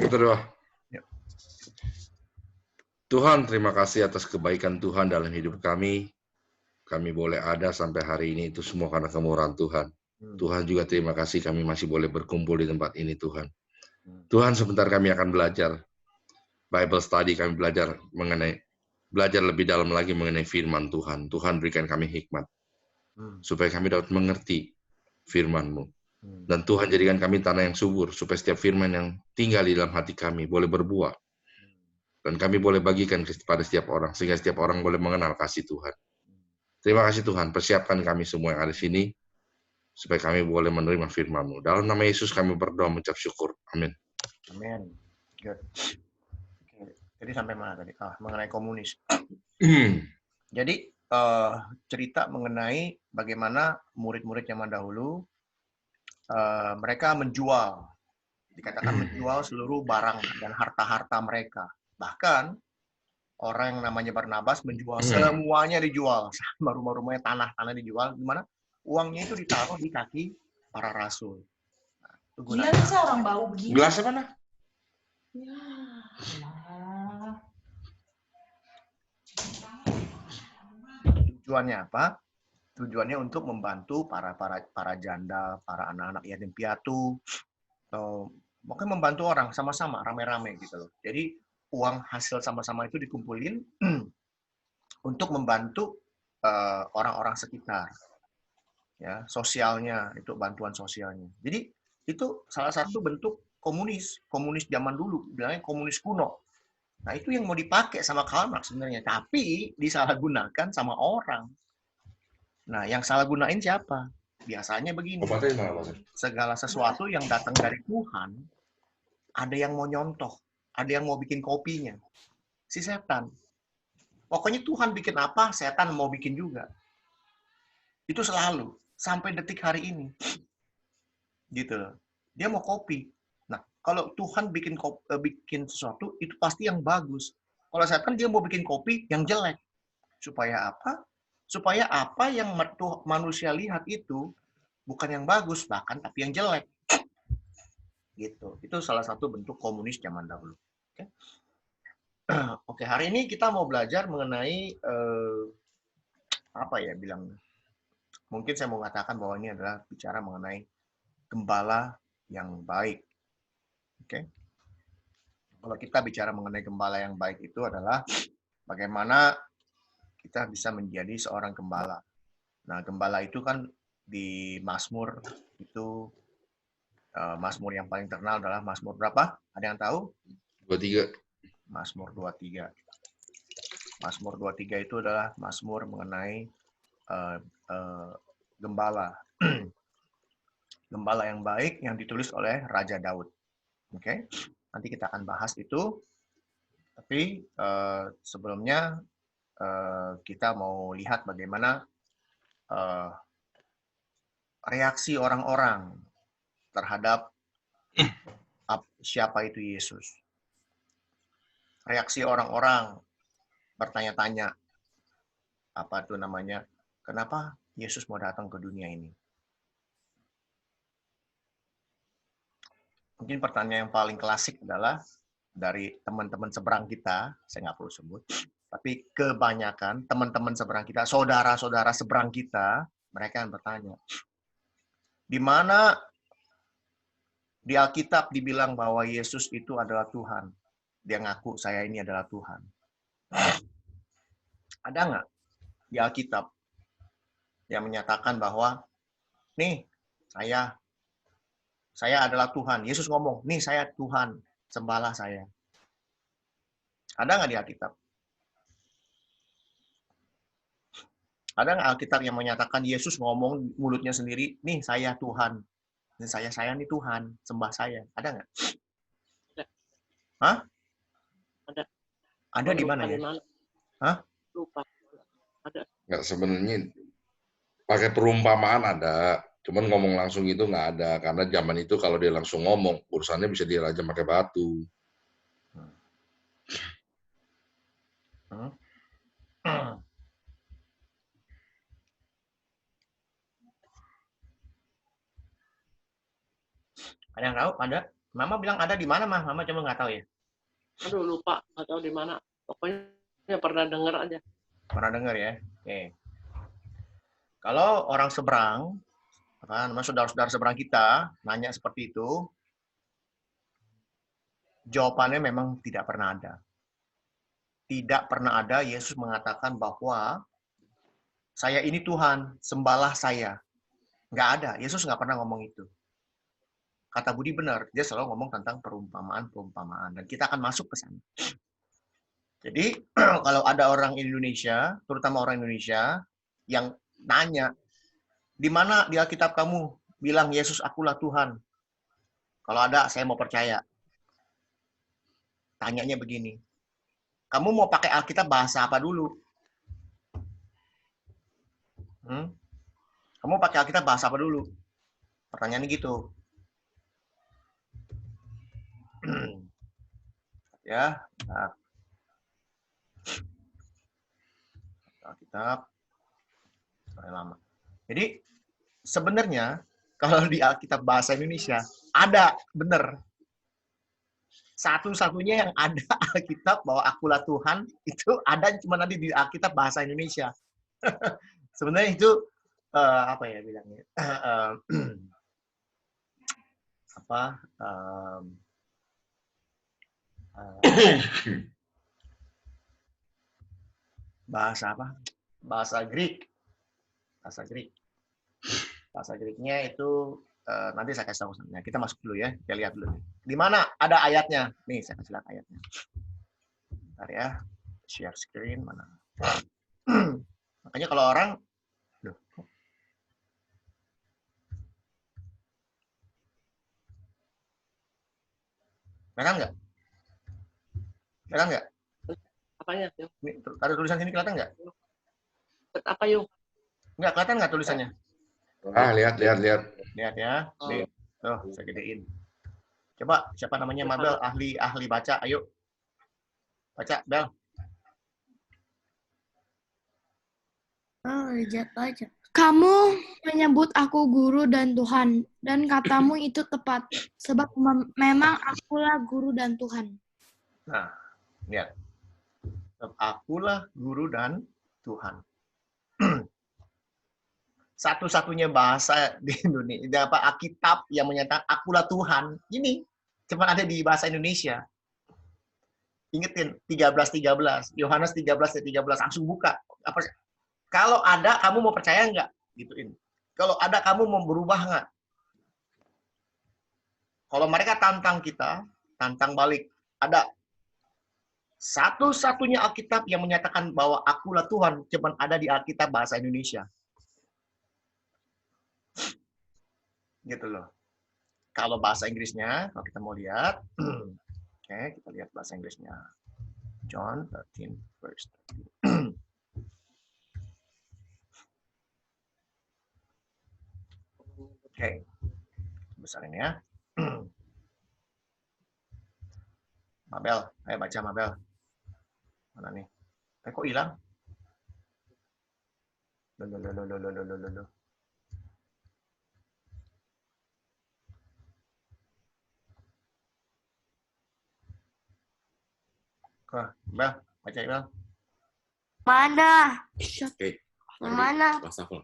Kita doa. Ya. Tuhan, terima kasih atas kebaikan Tuhan dalam hidup kami. Kami boleh ada sampai hari ini itu semua karena kemurahan Tuhan. Tuhan juga terima kasih kami masih boleh berkumpul di tempat ini Tuhan. Tuhan, sebentar kami akan belajar Bible study, kami belajar lebih dalam lagi mengenai firman Tuhan. Tuhan berikan kami hikmat supaya kami dapat mengerti firman-Mu. Dan Tuhan jadikan kami tanah yang subur supaya setiap firman yang tinggal di dalam hati kami boleh berbuah. Dan kami boleh bagikan kepada setiap orang sehingga setiap orang boleh mengenal kasih Tuhan. Terima kasih Tuhan, persiapkan kami semua yang ada di sini supaya kami boleh menerima firman-Mu. Dalam nama Yesus kami berdoa mengucap syukur. Amin. Amin. Good. Oke. Jadi sampai mana tadi? Mengenai komunis. Jadi cerita mengenai bagaimana murid-murid zaman dahulu mereka menjual, dikatakan menjual seluruh barang dan harta-harta mereka. Bahkan orang yang namanya Barnabas menjual semuanya, dijual, sama rumah-rumahnya, tanah-tanah dijual, gimana? Uangnya itu ditaruh di kaki para rasul. Gila bisa orang bau begini. Gelasnya mana? Ya, tujuannya apa? Tujuannya untuk membantu para janda, para anak-anak yatim piatu, atau mungkin membantu orang sama-sama, rame-rame gitu loh. Jadi uang hasil sama-sama itu dikumpulin untuk membantu orang-orang sekitar, ya, sosialnya, itu bantuan sosialnya. Jadi itu salah satu bentuk komunis zaman dulu, bilangnya komunis kuno. Nah itu yang mau dipakai sama Karl Marx sebenarnya, tapi disalahgunakan sama orang. Nah yang salah gunain siapa? Biasanya begini, segala sesuatu yang datang dari Tuhan, ada yang mau nyontoh, ada yang mau bikin kopinya. Si setan. Pokoknya Tuhan bikin apa, setan mau bikin juga. Itu selalu, sampai detik hari ini. Gitu. Dia mau copy. Nah, kalau Tuhan bikin sesuatu, itu pasti yang bagus. Kalau setan dia mau bikin kopi yang jelek. Supaya apa? Supaya apa yang manusia lihat itu bukan yang bagus, bahkan tapi yang jelek. Gitu. Itu salah satu bentuk komunis zaman dahulu. Oke. Oke, hari ini kita mau belajar mengenai apa ya bilang? Mungkin saya mau mengatakan bahwa ini adalah bicara mengenai gembala yang baik. Oke. Kalau kita bicara mengenai gembala yang baik itu adalah bagaimana kita bisa menjadi seorang gembala. Nah, gembala itu kan di Mazmur itu Mazmur yang paling terkenal adalah Mazmur berapa? Ada yang tahu? 23. Mazmur 23. Mazmur 23 itu adalah Mazmur mengenai gembala. Gembala yang baik yang ditulis oleh Raja Daud. Oke. Nanti kita akan bahas itu. Tapi sebelumnya kita mau lihat bagaimana reaksi orang-orang terhadap siapa itu Yesus. Reaksi orang-orang bertanya-tanya, apa itu namanya, kenapa Yesus mau datang ke dunia ini? Mungkin pertanyaan yang paling klasik adalah dari teman-teman seberang kita, saya nggak perlu sebut, tapi kebanyakan teman-teman seberang kita, saudara-saudara seberang kita, mereka yang bertanya, di mana di Alkitab dibilang bahwa Yesus itu adalah Tuhan. Dia ngaku, saya ini adalah Tuhan. Ada nggak di Alkitab yang menyatakan bahwa, nih, saya adalah Tuhan. Yesus ngomong, nih saya Tuhan, sembahlah saya. Ada nggak di Alkitab? Ada nggak Alkitab yang menyatakan Yesus ngomong mulutnya sendiri, nih saya Tuhan. Nih saya nih Tuhan, sembah saya. Ada nggak? Ada. Hah? Ada. Ada di mana ya? Hah? Lupa. Ada. Nggak, sebenarnya pakai perumpamaan ada. Cuman ngomong langsung itu nggak ada. Karena zaman itu kalau dia langsung ngomong, urusannya bisa dirajam pakai batu. Ada yang tahu? Ada? Mama bilang ada di mana, Mah? Mama cuma nggak tahu ya. Aduh, lupa. Nggak tahu di mana. Pokoknya pernah dengar aja. Pernah dengar ya? Oke. Kalau orang seberang, kan, saudara-saudara seberang kita nanya seperti itu, jawabannya memang tidak pernah ada. Tidak pernah ada Yesus mengatakan bahwa saya ini Tuhan, sembahlah saya. Nggak ada. Yesus nggak pernah ngomong itu. Kata Budi benar, dia selalu ngomong tentang perumpamaan. Dan kita akan masuk ke sana. Jadi, kalau ada orang Indonesia, terutama orang Indonesia, yang nanya, di mana di Alkitab kamu bilang Yesus akulah Tuhan? Kalau ada, saya mau percaya. Tanyanya begini, kamu mau pakai Alkitab bahasa apa dulu? Kamu pakai Alkitab bahasa apa dulu? Pertanyaannya gitu. Ya, nah. Alkitab lama. Jadi sebenarnya kalau di Alkitab bahasa Indonesia ada bener. Satu-satunya yang ada Alkitab bahwa akulah Tuhan itu ada cuma nanti di Alkitab bahasa Indonesia. Sebenarnya itu apa ya bilangnya? Bahasa apa? Bahasa Greek. Bahasa Greeknya itu nanti saya kasih tahu. Nah, kita masuk dulu ya. Kita lihat dulu. Di mana ada ayatnya? Nih, saya kasih lihat ayatnya. Bentar ya. Share screen mana? Makanya kalau orang kelihatan nggak? Kelihatan nggak? Apanya? Ini, ada tulisan sini kelihatan nggak? Apa yuk? Nggak kelihatan nggak tulisannya? Lihat. Lihat ya. Nih, tuh saya gedein. Coba siapa namanya Mabel, ahli baca, ayo. Baca, Bel. Kamu menyebut aku guru dan Tuhan, dan katamu itu tepat, sebab memang akulah guru dan Tuhan. Nah, lihat. Akulah guru dan Tuhan. Satu-satunya bahasa di Indonesia, apa Alkitab yang menyatakan akulah Tuhan, ini cuma ada di bahasa Indonesia. Ingetin 13:13, Yohanes 13:13, langsung buka. Apa? Kalau ada, kamu mau percaya nggak? Gituin. Kalau ada, kamu mau berubah nggak? Kalau mereka tantang kita, tantang balik. Ada satu-satunya Alkitab yang menyatakan bahwa akulah Tuhan, cuma ada di Alkitab bahasa Indonesia. Gitu loh. Kalau bahasa Inggrisnya, kalau kita mau lihat, oke, kita lihat bahasa Inggrisnya. John 13, verse 13. Oke, besarin ya. Mabel, ayo baca Mabel. Mana nih? Kok hilang? Loh. Bel, baca Bel. Mana? Oke. Mana? Wastafel.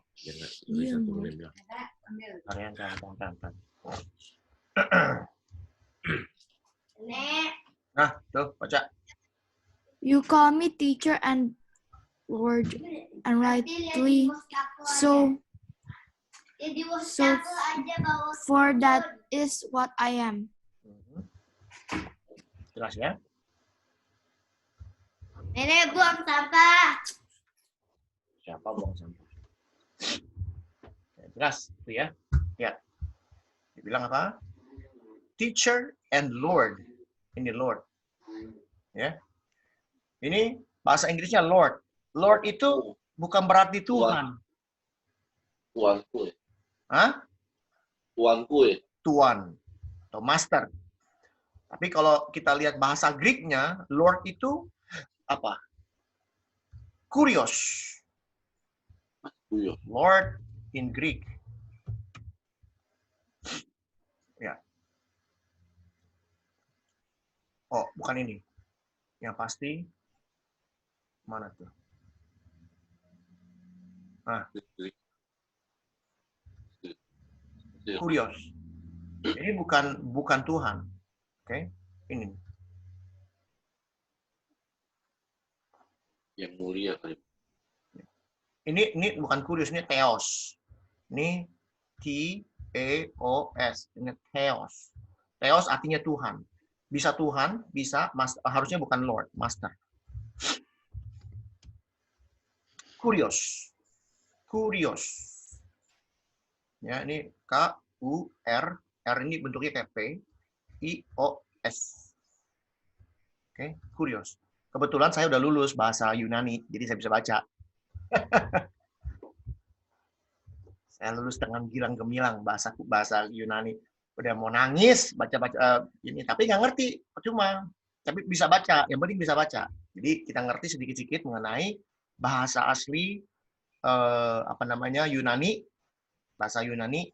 Nah, tuh baca. You call me teacher and Lord, and rightly so. For that is what I am. Jelas ya? Nenek buang sampah. Siapa buang sampah? Jelas, itu ya. Lihat. Dibilang apa? Teacher and Lord. Ini Lord. Ya. Ini bahasa Inggrisnya Lord. Lord itu bukan berarti Tuhan. Tuanku. Hah? Tuanku. Tuan atau master. Tapi kalau kita lihat bahasa Greeknya, Lord itu apa? Kurios. Lord in Greek. Ya. Oh, bukan ini. Yang pasti, mana tuh? Nah, kurios. Ini bukan Tuhan. Oke? Ini. Yang mulia kali. Ini bukan kurios, ini theos. Ini T-E-O-S. Ini theos. Theos artinya Tuhan. Bisa Tuhan, bisa harusnya bukan Lord, Master. Kurios. Kurios. Ya, ini K-U-R. R ini bentuknya kayak P. I-O-S. Oke, kurios. Kebetulan saya udah lulus bahasa Yunani, jadi saya bisa baca. Saya lulus dengan gilang gemilang bahasa Yunani. Udah mau nangis baca ini, tapi nggak ngerti, percuma. Tapi bisa baca, yang penting bisa baca. Jadi kita ngerti sedikit-sedikit mengenai bahasa asli Yunani. Bahasa Yunani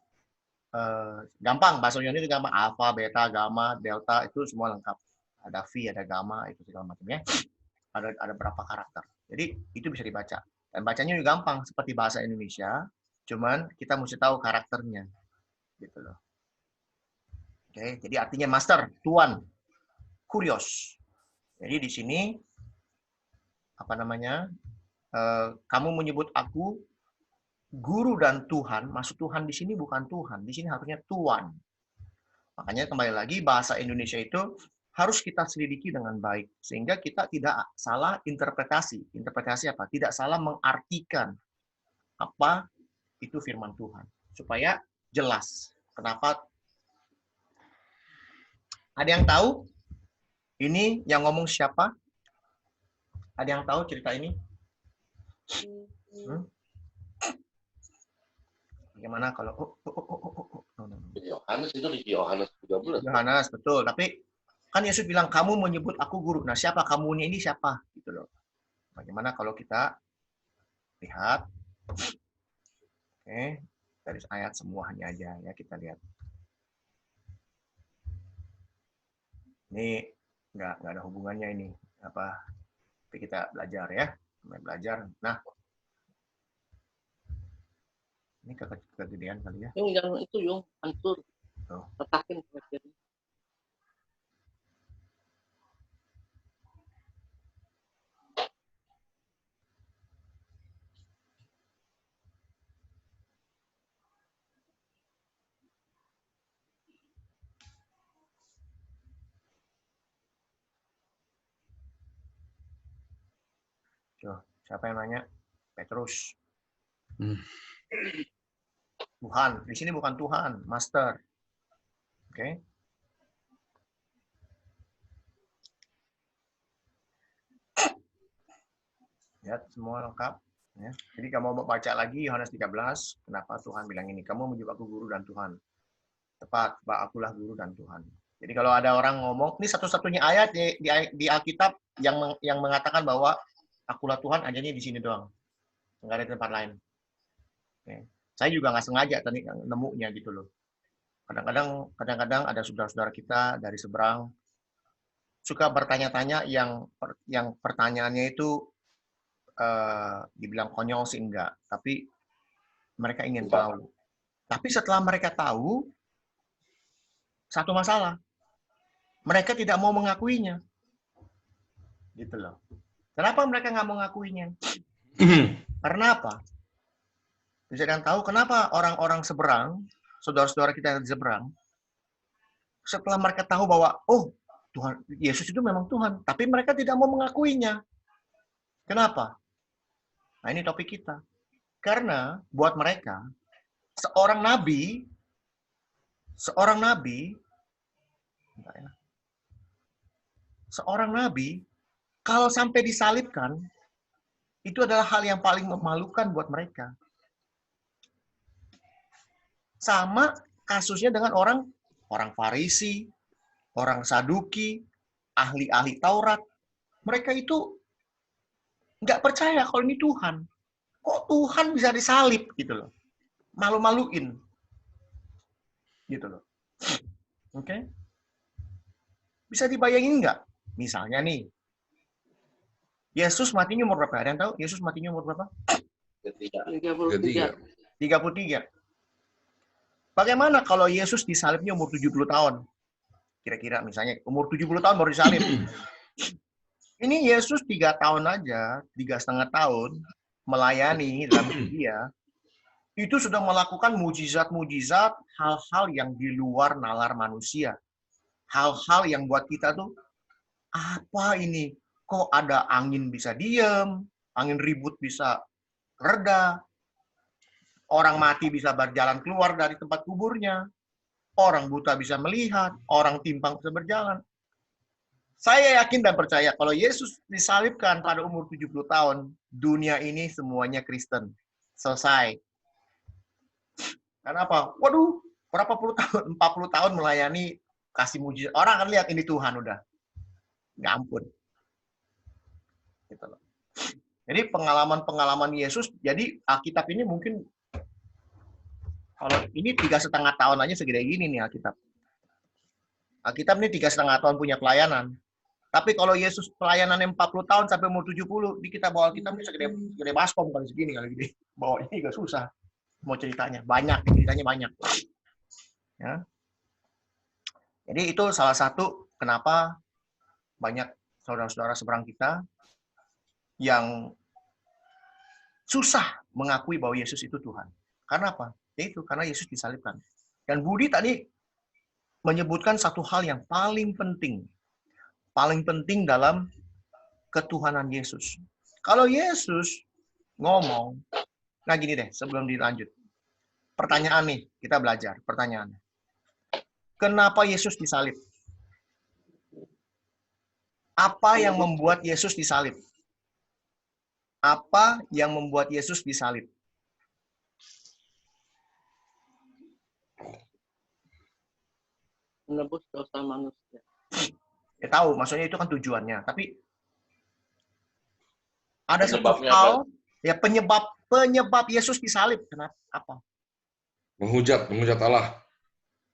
gampang, bahasa Yunani itu gampang. Alpha, beta, gamma, delta itu semua lengkap. Ada phi, ada gamma, itu segala macamnya. Ada berapa karakter. Jadi itu bisa dibaca. Dan bacanya juga gampang seperti bahasa Indonesia, cuman kita mesti tahu karakternya. Gitu loh. Oke, jadi artinya master, tuan, kurios. Jadi di sini kamu menyebut aku guru dan Tuhan. Maksud Tuhan di sini bukan Tuhan, di sini harusnya tuan. Makanya kembali lagi bahasa Indonesia itu harus kita selidiki dengan baik sehingga kita tidak salah interpretasi. Interpretasi apa? Tidak salah mengartikan apa itu firman Tuhan. Supaya jelas. Kenapa? Ada yang tahu? Ini yang ngomong siapa? Ada yang tahu cerita ini? Bagaimana kalau Yohanes itu di Yohanes 13. Yohanes, betul. Tapi kan Yesus bilang kamu menyebut aku guru. Nah, siapa kamunya ini siapa? Gitu loh. Bagaimana kalau kita lihat dari ayat semuanya aja ya, kita lihat. Ini nggak ada hubungannya ini apa, tapi kita belajar ya, belajar. Nah, ini kegedean kali ya. Yung jangan itu yung hancur, letakin ke kiri. Siapa yang nanya? Petrus. Tuhan. Di sini bukan Tuhan, Master. Oke. Lihat semua lengkap. Ya. Jadi kamu mau baca lagi Yohanes 13. Kenapa Tuhan bilang ini? Kamu menyebut aku guru dan Tuhan. Tepat, akulah guru dan Tuhan. Jadi kalau ada orang ngomong, ini satu-satunya ayat di Alkitab yang mengatakan bahwa akulah Tuhan, adanya di sini doang. Nggak ada tempat lain. Oke. Saya juga nggak sengaja tadi nemunya gitu loh. Kadang-kadang ada saudara-saudara kita dari seberang suka bertanya-tanya yang pertanyaannya itu dibilang konyol sih enggak, tapi mereka ingin tahu. Tapi setelah mereka tahu, satu masalah, mereka tidak mau mengakuinya. Gitu loh. Kenapa mereka nggak mau mengakuinya? Karena apa? Bisa kalian tahu kenapa orang-orang seberang, saudara-saudara kita yang di seberang, setelah mereka tahu bahwa, oh, Tuhan Yesus itu memang Tuhan, tapi mereka tidak mau mengakuinya. Kenapa? Nah, ini topik kita. Karena buat mereka, seorang nabi, kalau sampai disalibkan, itu adalah hal yang paling memalukan buat mereka. Sama kasusnya dengan orang Farisi, orang Saduki, ahli-ahli Taurat. Mereka itu nggak percaya kalau ini Tuhan. Kok Tuhan bisa disalib gitu loh. Malu-maluin. Gitu loh. Oke? Bisa dibayangin nggak? Misalnya nih, Yesus matinya umur berapa? Ada yang tahu Yesus matinya umur berapa? Ketiga. 33. Bagaimana kalau Yesus disalibnya umur 70 tahun? Kira-kira misalnya umur 70 tahun baru disalib. Ini Yesus 3 tahun aja, 3,5 tahun melayani dalam dia, itu sudah melakukan mujizat-mujizat, hal-hal yang di luar nalar manusia. Hal-hal yang buat kita tuh, apa ini? Kok ada angin bisa diem, angin ribut bisa reda, orang mati bisa berjalan keluar dari tempat kuburnya, orang buta bisa melihat, orang timpang bisa berjalan. Saya yakin dan percaya kalau Yesus disalibkan pada umur 70 tahun, dunia ini semuanya Kristen. Selesai. Kenapa? Waduh, berapa puluh tahun, 40 tahun melayani, kasih mujizat. Orang akan lihat ini Tuhan udah. Nggak ampun. Gitu loh. Jadi pengalaman-pengalaman Yesus, jadi Alkitab ini mungkin, kalau ini 3,5 tahun aja segede gini nih Alkitab. Alkitab ini 3,5 tahun punya pelayanan. Tapi kalau Yesus pelayanannya 40 tahun sampai umur 70, di kita bawa Alkitab ini segede baskom kali segini kali gede. Bawanya juga susah. Mau ceritanya banyak. Ya. Jadi itu salah satu kenapa banyak saudara-saudara seberang kita yang susah mengakui bahwa Yesus itu Tuhan. Karena apa? Yaitu karena Yesus disalibkan. Dan Budi tadi menyebutkan satu hal yang paling penting dalam ketuhanan Yesus. Kalau Yesus ngomong, nah gini deh, sebelum dilanjut. Pertanyaan nih, kita belajar. Pertanyaannya. Kenapa Yesus disalib? Apa yang membuat Yesus disalib? Apa yang membuat Yesus disalib? Menebus dosa manusia. Ya tahu, maksudnya itu kan tujuannya. Tapi ada satu Penyebabnya hal, ya penyebab Yesus disalib. Kenapa? Apa? Menghujat Allah.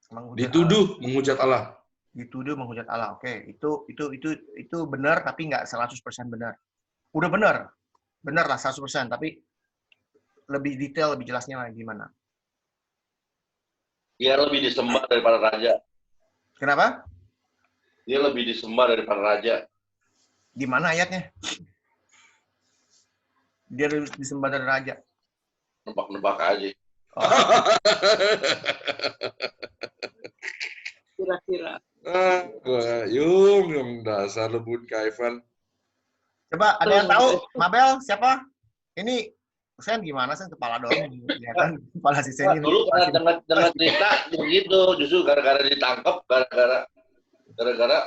Menghujat Allah. Dituduh menghujat Allah. Oke, itu benar tapi nggak 100% benar. Udah benar. Benar lah 100%, tapi lebih detail, lebih jelasnya lagi gimana? Dia lebih disembah daripada raja. Kenapa? Dia lebih disembah daripada raja. Di mana ayatnya? Dia lebih disembah dari raja. Nebak-nebak aja. Oh. Kira-kira. Yung dasar lebun Kaivan. Coba ada yang tahu? Mabel siapa? Ini Sen gimana Sen, kepala doang ya kan, kepala si Sen ini. Dulu karena dengar cerita begitu, justru gara-gara ditangkap, gara-gara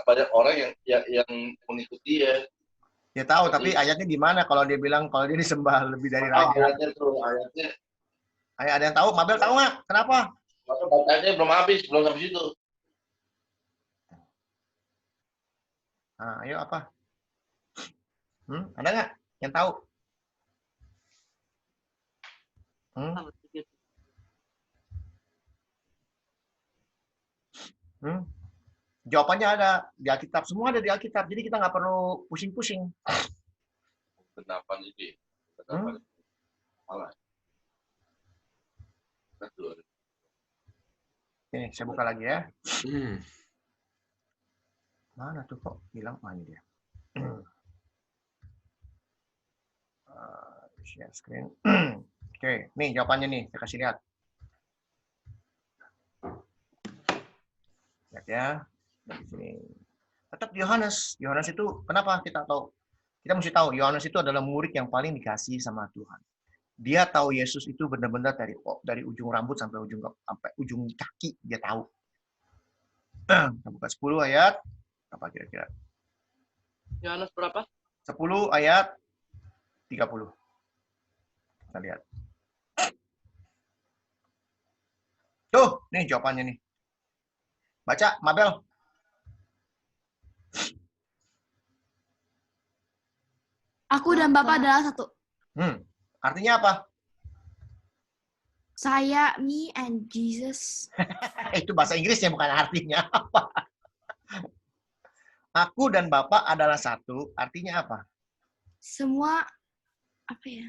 banyak orang yang mengikuti dia. Ya tahu, tapi ayatnya di mana kalau dia bilang kalau dia disembah lebih dari raja? Ayatnya. Ada yang tahu? Mabel tahu nggak? Kenapa? Bacanya belum habis itu. Nah, ayo apa? Ada nggak yang tahu? Jawabannya ada di Alkitab, semua ada di Alkitab, jadi kita nggak perlu pusing-pusing. Kenapa sih? Kenapa? Malah. Nih, saya buka lagi ya. Mana tuh kok bilang ini dia. Share screen. Oke, nih jawabannya nih, saya kasih lihat. Lihat ya. Dari sini. Tetap Yohanes. Yohanes itu kenapa kita tahu? Kita mesti tahu Yohanes itu adalah murid yang paling dikasihi sama Tuhan. Dia tahu Yesus itu benar-benar dari ujung rambut sampai ujung kaki dia tahu. Kita buka 10 ayat apa kira-kira? Yohanes berapa? 10 ayat 30. Kita lihat. Tuh, nih jawabannya nih. Baca, Mabel. Aku dan Bapak adalah satu. Artinya apa? Saya, me, and Jesus. Itu bahasa Inggrisnya, bukan artinya apa. Aku dan Bapa adalah satu, artinya apa? Semua apa ya?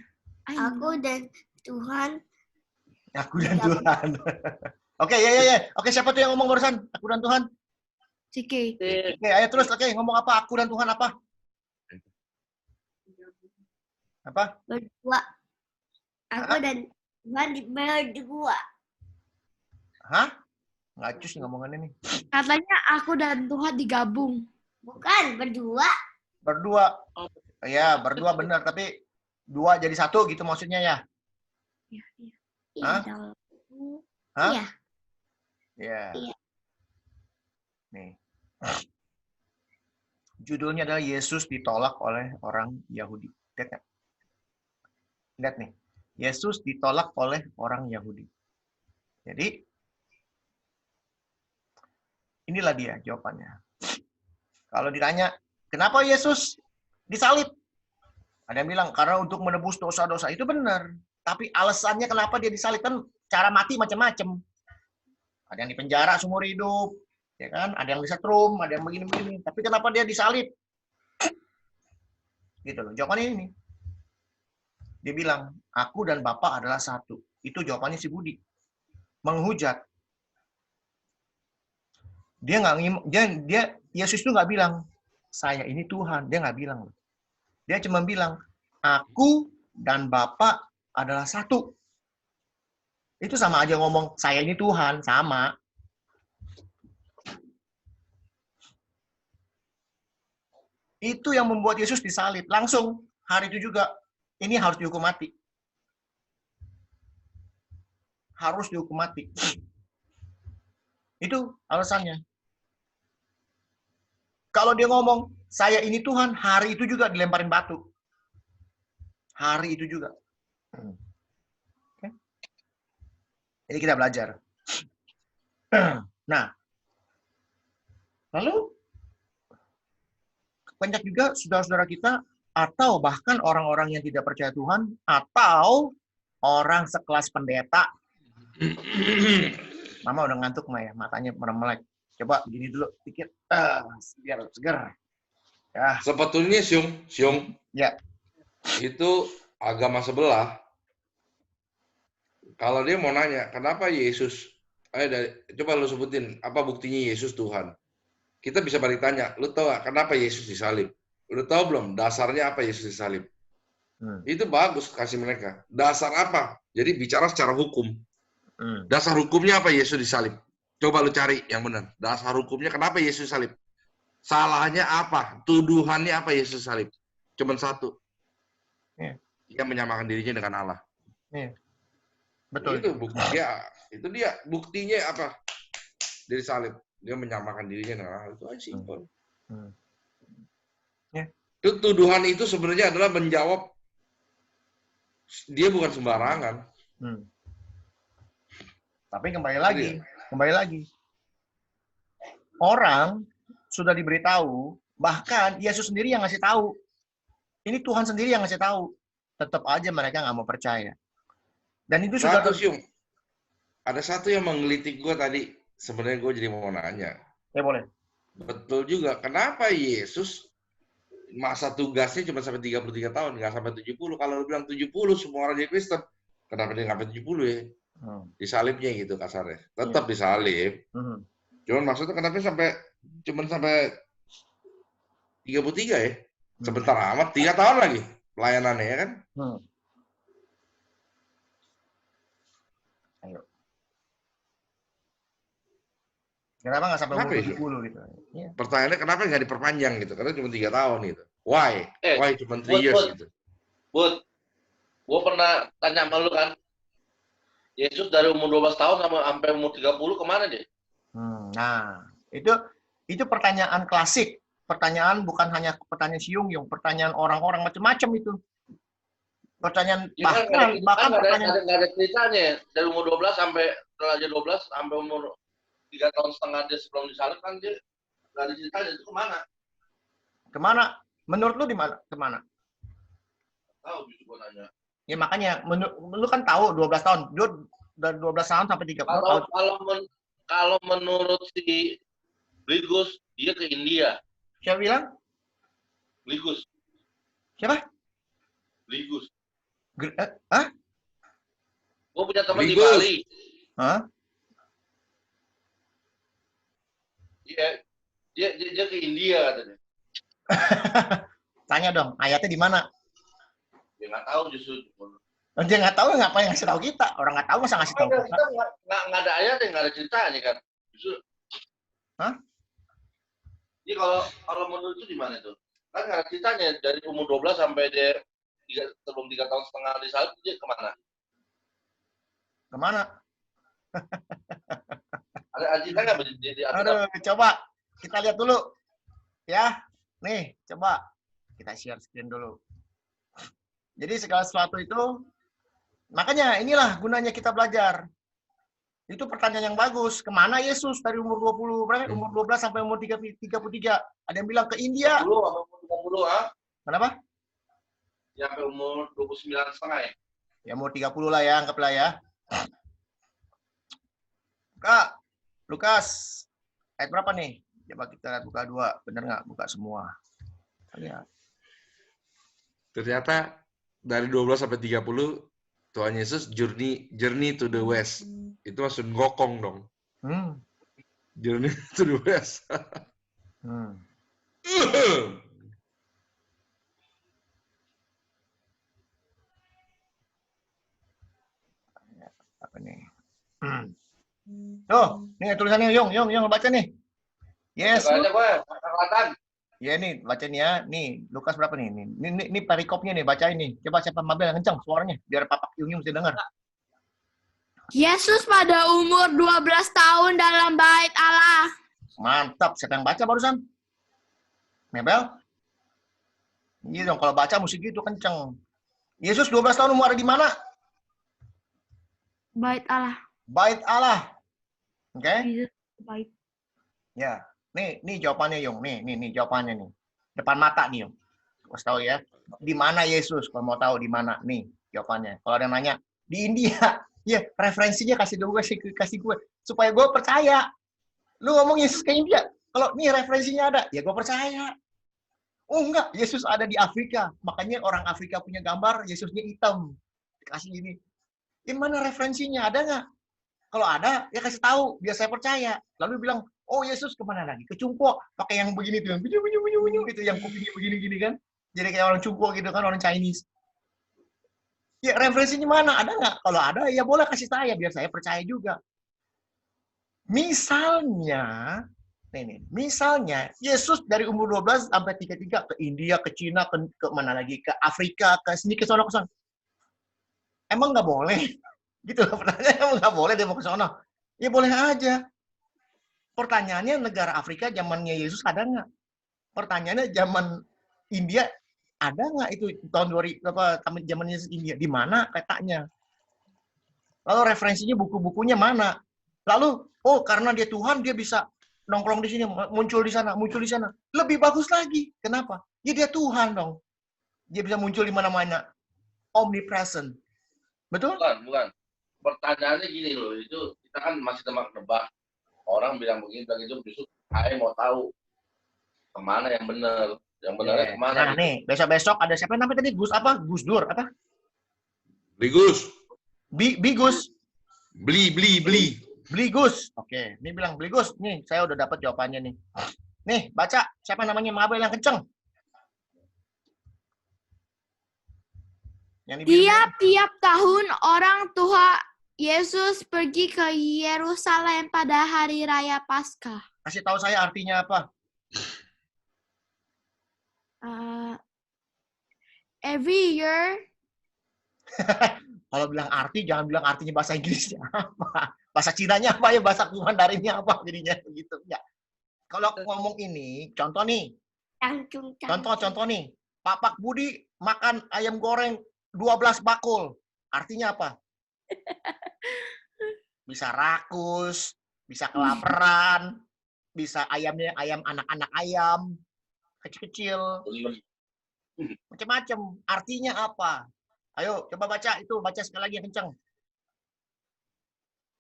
Aku dan Tuhan. Aku dan Tuhan. Oke, ya. Oke, siapa tuh yang ngomong barusan? Aku dan Tuhan. Cike. Oke, ayo terus. Oke, ngomong apa? Aku dan Tuhan apa? Apa? Berdua. Aku dan Tuhan berdua. Hah? Nggak cus ngomongannya nih. Katanya aku dan Tuhan digabung. Bukan, berdua. Berdua. Ya, berdua benar. Tapi dua jadi satu gitu maksudnya ya? Iya, iya. Hah? Hah? Iya. Ya. Iya. Nih. Judulnya adalah Yesus ditolak oleh orang Yahudi. Lihat nggak? Lihat nih. Yesus ditolak oleh orang Yahudi. Jadi, inilah dia jawabannya. Kalau ditanya, kenapa Yesus disalib? Ada yang bilang, karena untuk menebus dosa-dosa. Itu benar. Tapi alasannya kenapa dia disalib, kan cara mati macam-macam. Ada yang dipenjara seumur hidup, ya kan? Ada yang disetrum, ada yang begini-begini. Tapi kenapa dia disalib? Gitu loh. Jawabannya ini. Dia bilang, aku dan Bapa adalah satu. Itu jawabannya si Budi. Menghujat. Yesus itu nggak bilang, saya ini Tuhan. Dia nggak bilang. Dia cuma bilang, aku dan Bapa adalah satu. Itu sama aja ngomong, saya ini Tuhan. Sama. Itu yang membuat Yesus disalib. Langsung, hari itu juga, ini harus dihukum mati. Harus dihukum mati. Itu alasannya. Kalau dia ngomong, saya ini Tuhan, hari itu juga dilemparin batu. Hari itu juga. Okay. Jadi kita belajar. Nah, lalu banyak juga saudara-saudara kita, atau bahkan orang-orang yang tidak percaya Tuhan, atau orang sekelas pendeta. Mama udah ngantuk, Maya, matanya meremelek. Coba gini dulu, dikit. Biar segar. Ya. Sebetulnya, Syung, Ya. itu agama sebelah. Kalau dia mau nanya, kenapa Yesus? Coba lu sebutin, apa buktinya Yesus Tuhan? Kita bisa balik tanya, lu tahu gak kenapa Yesus disalib? Lu tahu belum dasarnya apa Yesus disalib? Itu bagus kasih mereka. Dasar apa? Jadi bicara secara hukum. Dasar hukumnya apa Yesus disalib? Coba lu cari yang benar. Dasar hukumnya kenapa Yesus salib? Salahnya apa? Tuduhannya apa Yesus salib? Cuman satu. Dia menyamakan dirinya dengan Allah. Betul. Itu buktinya. Itu dia. Buktinya apa? Dia disalib. Dia menyamakan dirinya dengan Allah. Itu aja simpel. Itu tuduhan itu sebenarnya adalah menjawab dia bukan sembarangan. Tapi kembali lagi. Orang sudah diberitahu, bahkan Yesus sendiri yang ngasih tahu. Ini Tuhan sendiri yang ngasih tahu. Tetap aja mereka nggak mau percaya. Dan itu sudah ada satu yang menggelitik gue tadi. Sebenarnya gue jadi mau nanya. Ya boleh. Betul juga. Kenapa Yesus masa tugasnya cuma sampai 33 tahun, nggak sampai 70? Kalau lu bilang 70 semua orang jadi Kristen, kenapa dia nggak sampai 70 ya? Disalibnya gitu kasarnya. Tetap disalib. Cuman maksudnya kenapa cuman sampai 33 ya? Sebentar amat, 3 tahun lagi pelayanannya ya kan? Ayo. Kenapa nggak sampai umur 70 gitu? Ya. Pertanyaannya kenapa nggak diperpanjang gitu? Karena cuma 3 tahun gitu. Why? Why cuma 3 years gitu? Bud, gue pernah tanya sama lu kan, Yesus dari umur 12 tahun sampai umur 30 kemana dia? Nah, itu pertanyaan klasik. Pertanyaan bukan hanya pertanyaan si Yung, pertanyaan orang-orang macam-macam itu. Pertanyaan Ya, bahkan pertanyaan nggak ada ceritanya dari umur 12 sampai setelah dia 12 sampai umur 3 tahun setengah dia sebelum disalib kan dia nggak ada ceritanya itu kemana? Kemana? Menurut lu di mana? Kemana? Tahu justru gue nanya. Ya makanya, lu kan tahu 12 tahun. Dia dari 12 tahun sampai 30 tahun. Kalau menurut si Brigus, dia ke India. Siapa bilang? Ligus. Siapa? Ligus. Hah? Gue punya teman di Ligus. Bali. Hah? Dia ke India katanya. Tanya dong, ayatnya di mana? Dia nggak tahu justru. Dia nggak tahu, ngapain ngasih tahu kita? Orang nggak tahu masa ngasih tahu kita? Kita nggak ada ayatnya, nggak ada ceritanya kan. Justru. Hah? Jadi kalau menurut itu di mana tuh? Kan nggak ada ceritanya dari umur 12 sampai dia sebelum 3 tahun setengah disalib, dia kemana? Kemana? Ada ceritanya nggak di Aduh, coba kita lihat dulu. Ya, nih, coba kita share screen dulu. Jadi segala sesuatu itu, makanya inilah gunanya kita belajar. Itu pertanyaan yang bagus. Kemana Yesus dari umur 20, berapa? Umur 12 sampai umur 33. Ada yang bilang ke India. 20 sampai umur 20, ah? Kenapa? Ya, sampai umur 29 setengah ya? Ya umur 30 lah ya, anggaplah ya. Kak, Lukas, ayat berapa nih? Coba kita lihat, buka 2. Bener nggak? Buka semua. Lihat. Ternyata dari 12 sampai 30 Tuhan Yesus journey to the west. Itu maksud ngokong dong. Journey to the west. Apa nih? Tuh, nih tulisannya Yung baca nih. Yesus. Baca gue, kelihatan. Ya nih, baca nih ya. Nih, Lukas berapa nih? Ini perikopnya nih, bacain nih. Coba siapa Mabel yang kencang suaranya biar Papak Yung bisa dengar. Yesus pada umur 12 tahun dalam bait Allah. Mantap, siapa yang baca barusan? Mabel? Iya dong, kalau baca mesti gitu kenceng. Yesus 12 tahun umur ada di mana? Bait Allah. Bait Allah. Oke? Yesus bait. Ya. Nih jawabannya Yung. Nih jawabannya nih. Depan mata nih Yung. Harus tahu ya. Di mana Yesus? Kalau mau tahu di mana? Nih jawabannya. Kalau ada yang nanya di India, ya referensinya kasih gue supaya gue percaya. Lu ngomong Yesus ke India. Kalau nih referensinya ada, ya gue percaya. Oh enggak, Yesus ada di Afrika. Makanya orang Afrika punya gambar Yesusnya hitam. Kasih ini. Gimana referensinya? Ada nggak? Kalau ada, ya kasih tahu biar saya percaya. Lalu bilang, oh Yesus kemana lagi? Ke Cungpo, pakai yang begini tuh, yang bunyi itu, yang kupingnya begini-gini kan? Jadi kayak orang Cungpo gitu kan, orang Chinese. Ya referensinya mana? Ada nggak? Kalau ada, ya boleh kasih saya biar saya percaya juga. Misalnya, misalnya Yesus dari umur 12 sampai 33 ke India, ke Cina, ke mana lagi? Ke Afrika, ke sini, ke sana, ke sana. Emang nggak boleh? Gitu loh pertanyaannya, emang nggak boleh dia mau ke sana? Ya boleh aja. Pertanyaannya negara Afrika zamannya Yesus ada nggak? Pertanyaannya zaman India ada nggak itu tahun 2000 apa zaman Yesus India? Di mana petanya? Lalu referensinya buku-bukunya mana? Lalu oh karena dia Tuhan dia bisa nongkrong di sini, muncul di sana, muncul di sana. Lebih bagus lagi. Kenapa? Ya dia Tuhan dong. Dia bisa muncul di mana-mana. Omnipresent. Betul? Bukan. Pertanyaannya gini loh, itu kita kan masih tebak-tebak. Orang bilang begini, bilang itu, justru saya mau tahu kemana yang benar. Yang benarnya kemana. Nah nih, besok-besok ada siapa namanya tadi? Gus apa? Gus Dur apa? Gus. Bigus. Beli. Gus. Oke, ini bilang beli Gus. Nih, saya udah dapat jawabannya nih. Nih, baca. Siapa namanya Mabel yang kenceng? Tiap-tiap tahun orang tua Yesus pergi ke Yerusalem pada hari raya Paskah. Kasih tahu saya artinya apa? Every year. Kalau bilang arti, jangan bilang artinya bahasa Inggrisnya apa. Bahasa Cinanya apa ya, bahasa Mandarinnya apa jadinya begitu. Ya. Kalau ngomong ini, contoh nih. Contoh nih. Papak Budi makan ayam goreng 12 bakul. Artinya apa? Bisa rakus, bisa kelaparan, bisa ayamnya ayam anak-anak ayam, kecil-kecil. Macam-macam. Artinya apa? Ayo, coba baca itu. Baca sekali lagi yang kencang.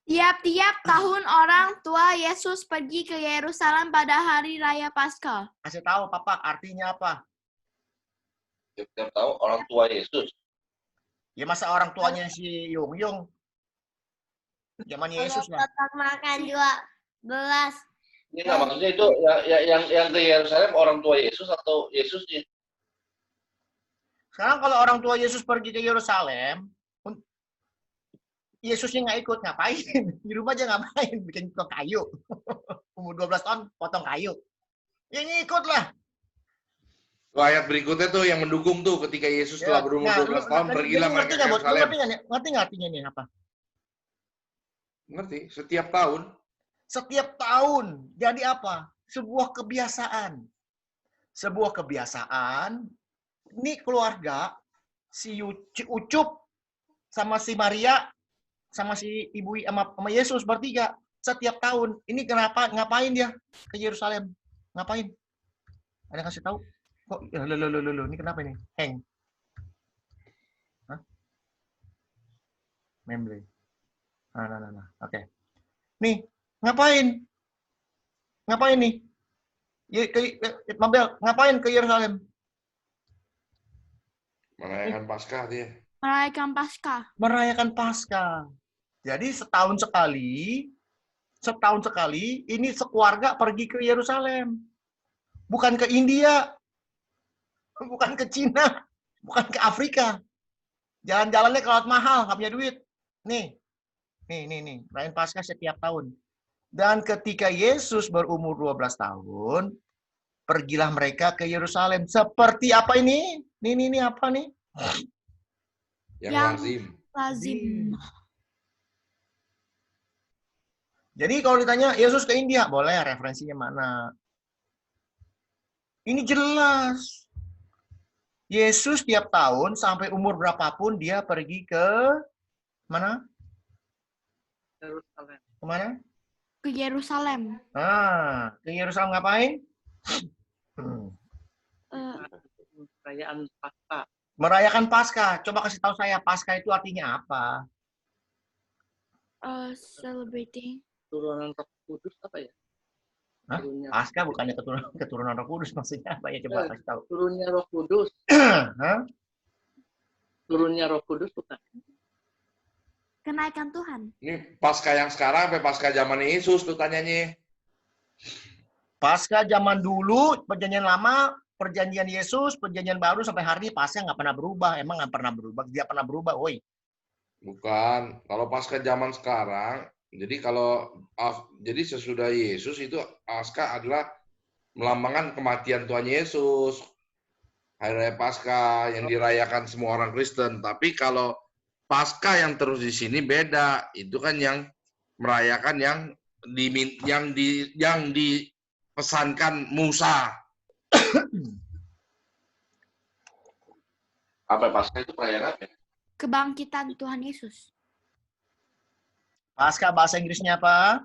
Tiap-tiap tahun orang tua Yesus pergi ke Yerusalem pada hari raya Paskah. Kasih tahu Papa, artinya apa? Tiap tahu orang tua Yesus. Ya masa orang tuanya si Yung. Zaman Yesus Kalau lah. Papa makan 12. Ini nggak maksudnya itu yang ke Yerusalem orang tua Yesus atau Yesusnya? Sekarang kalau orang tua Yesus pergi ke Yerusalem, Yesusnya nggak ikut, ngapain? Di rumah aja ngapain? Bikin potong kayu. Umur 12 tahun, potong kayu. Ya ngikut lah. Tuh, ayat berikutnya tuh yang mendukung tuh ketika Yesus telah berumur 12 tahun, pergilah mereka ke Yerusalem. Ngerti nggak artinya ini apa? Ngerti? Setiap tahun. Setiap tahun. Jadi apa? Sebuah kebiasaan. Sebuah kebiasaan. Ini keluarga, si Ucup, sama si Maria, sama si ibu sama Yesus bertiga setiap tahun. Ini kenapa ngapain dia ke Yerusalem? Ngapain? Ada kasih tahu? Kok lo ini kenapa ini? Heng. Hah? Memble. Nah. Oke. Nih, ngapain? Ngapain nih? Mabel, ngapain ke Yerusalem? Merayakan Paskah dia. Merayakan Paskah. Merayakan Paskah. Jadi setahun sekali ini sekeluarga pergi ke Yerusalem. Bukan ke India. Bukan ke Cina. Bukan ke Afrika. Jalan-jalannya ke laut mahal, nggak punya duit. Nih. Merayakan Paskah setiap tahun. Dan ketika Yesus berumur 12 tahun, pergilah mereka ke Yerusalem. Seperti apa ini? Ini apa nih? Yang lazim. Jadi kalau ditanya Yesus ke India, boleh referensinya mana? Ini jelas. Yesus tiap tahun sampai umur berapapun dia pergi ke mana? Yerusalem. Kemana? Ke Yerusalem. Ke Yerusalem ngapain? Perayaan Paskah. Merayakan Paskah. Coba kasih tahu saya, Paskah itu artinya apa? Celebrating. Turunan Roh Kudus apa ya? Hah? Paskah bukannya keturunan Roh Kudus, maksudnya apa ya? Coba kasih tahu. Turunnya Roh Kudus. Hah? Turunnya Roh Kudus bukan? Kenaikan Tuhan. Ini Paskah yang sekarang apa Paskah zaman Yesus tuh tanyanya? Paskah zaman dulu, perjanjian lama, perjanjian Yesus, perjanjian baru sampai hari ini Paskah nggak pernah berubah. Emang nggak pernah berubah? Dia pernah berubah, woi. Bukan. Kalau Paskah zaman sekarang, jadi sesudah Yesus itu Paskah adalah melambangkan kematian Tuhan Yesus. Hari Raya Paskah yang dirayakan semua orang Kristen. Tapi kalau Paskah yang terus di sini beda. Itu kan yang merayakan yang dipesankan Musa. Apa Paskah itu perayaan apa? Kebangkitan Tuhan Yesus. Paskah bahasa Inggrisnya apa?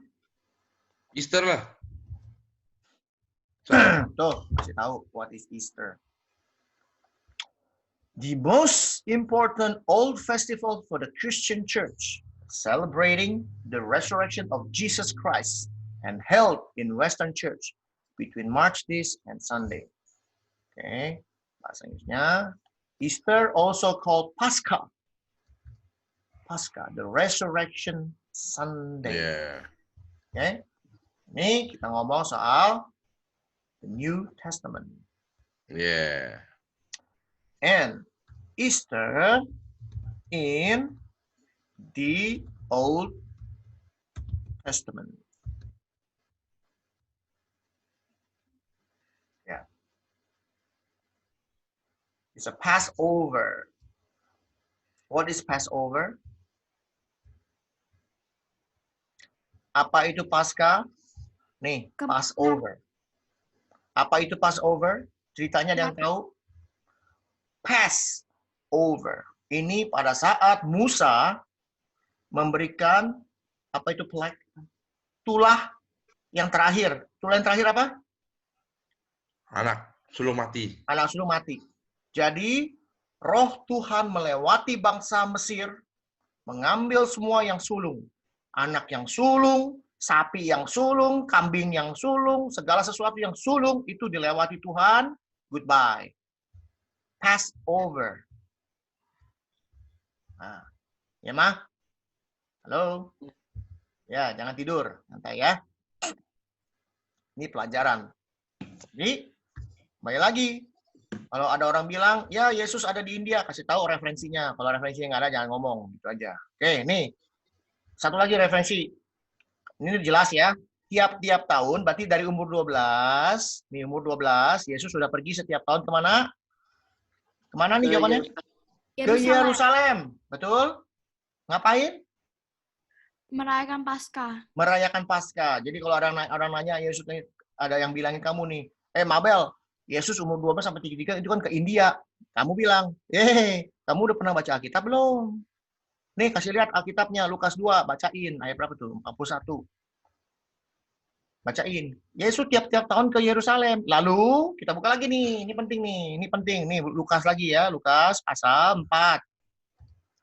Easter lah. Tuh, kasih tahu what is Easter. The most important old festival for the Christian church, celebrating the resurrection of Jesus Christ and held in Western Church between March this and Sunday. Okay, bahasa Inggrisnya Easter, also called Pascha. Pascha, the resurrection Sunday. Yeah. Okay, ini kita ngomong soal the New Testament. Yeah. And Easter in the Old Testament. Yeah. It's a Passover. What is Passover? Apa itu Paskah? Nih, Passover. Apa itu Passover? Ceritanya ada yang tahu? Passover. Ini pada saat Musa memberikan apa itu tulah yang terakhir. Tulah yang terakhir apa? Anak sulung mati. Anak sulung mati. Jadi roh Tuhan melewati bangsa Mesir, mengambil semua yang sulung. Anak yang sulung, sapi yang sulung, kambing yang sulung, segala sesuatu yang sulung itu dilewati Tuhan, goodbye. Passover. Nah, ya mah? Halo? Ya, jangan tidur, santai ya. Ini pelajaran. Jadi, kembali lagi. Kalau ada orang bilang, ya Yesus ada di India, kasih tahu referensinya. Kalau referensinya nggak ada, jangan ngomong. Gitu aja. Oke, nih. Satu lagi referensi. Ini jelas ya. Tiap-tiap tahun, berarti dari umur 12, nih umur 12, Yesus sudah pergi setiap tahun kemana? Kemana nih jawabannya? Ke Yerusalem. Betul? Ngapain? Merayakan Paskah. Merayakan Paskah. Jadi kalau orang nanya, Yesus ada yang bilangin kamu nih, Mabel, Yesus umur 12 sampai 33 itu kan ke India. Kamu bilang, kamu udah pernah baca Alkitab belum? Nih, kasih lihat Alkitabnya, Lukas 2, bacain. Ayat berapa tuh? 41. Bacain. Yesus tiap-tiap tahun ke Yerusalem. Lalu, kita buka lagi nih. Ini penting nih. Ini penting. Nih, Lukas lagi ya. Lukas pasal 4.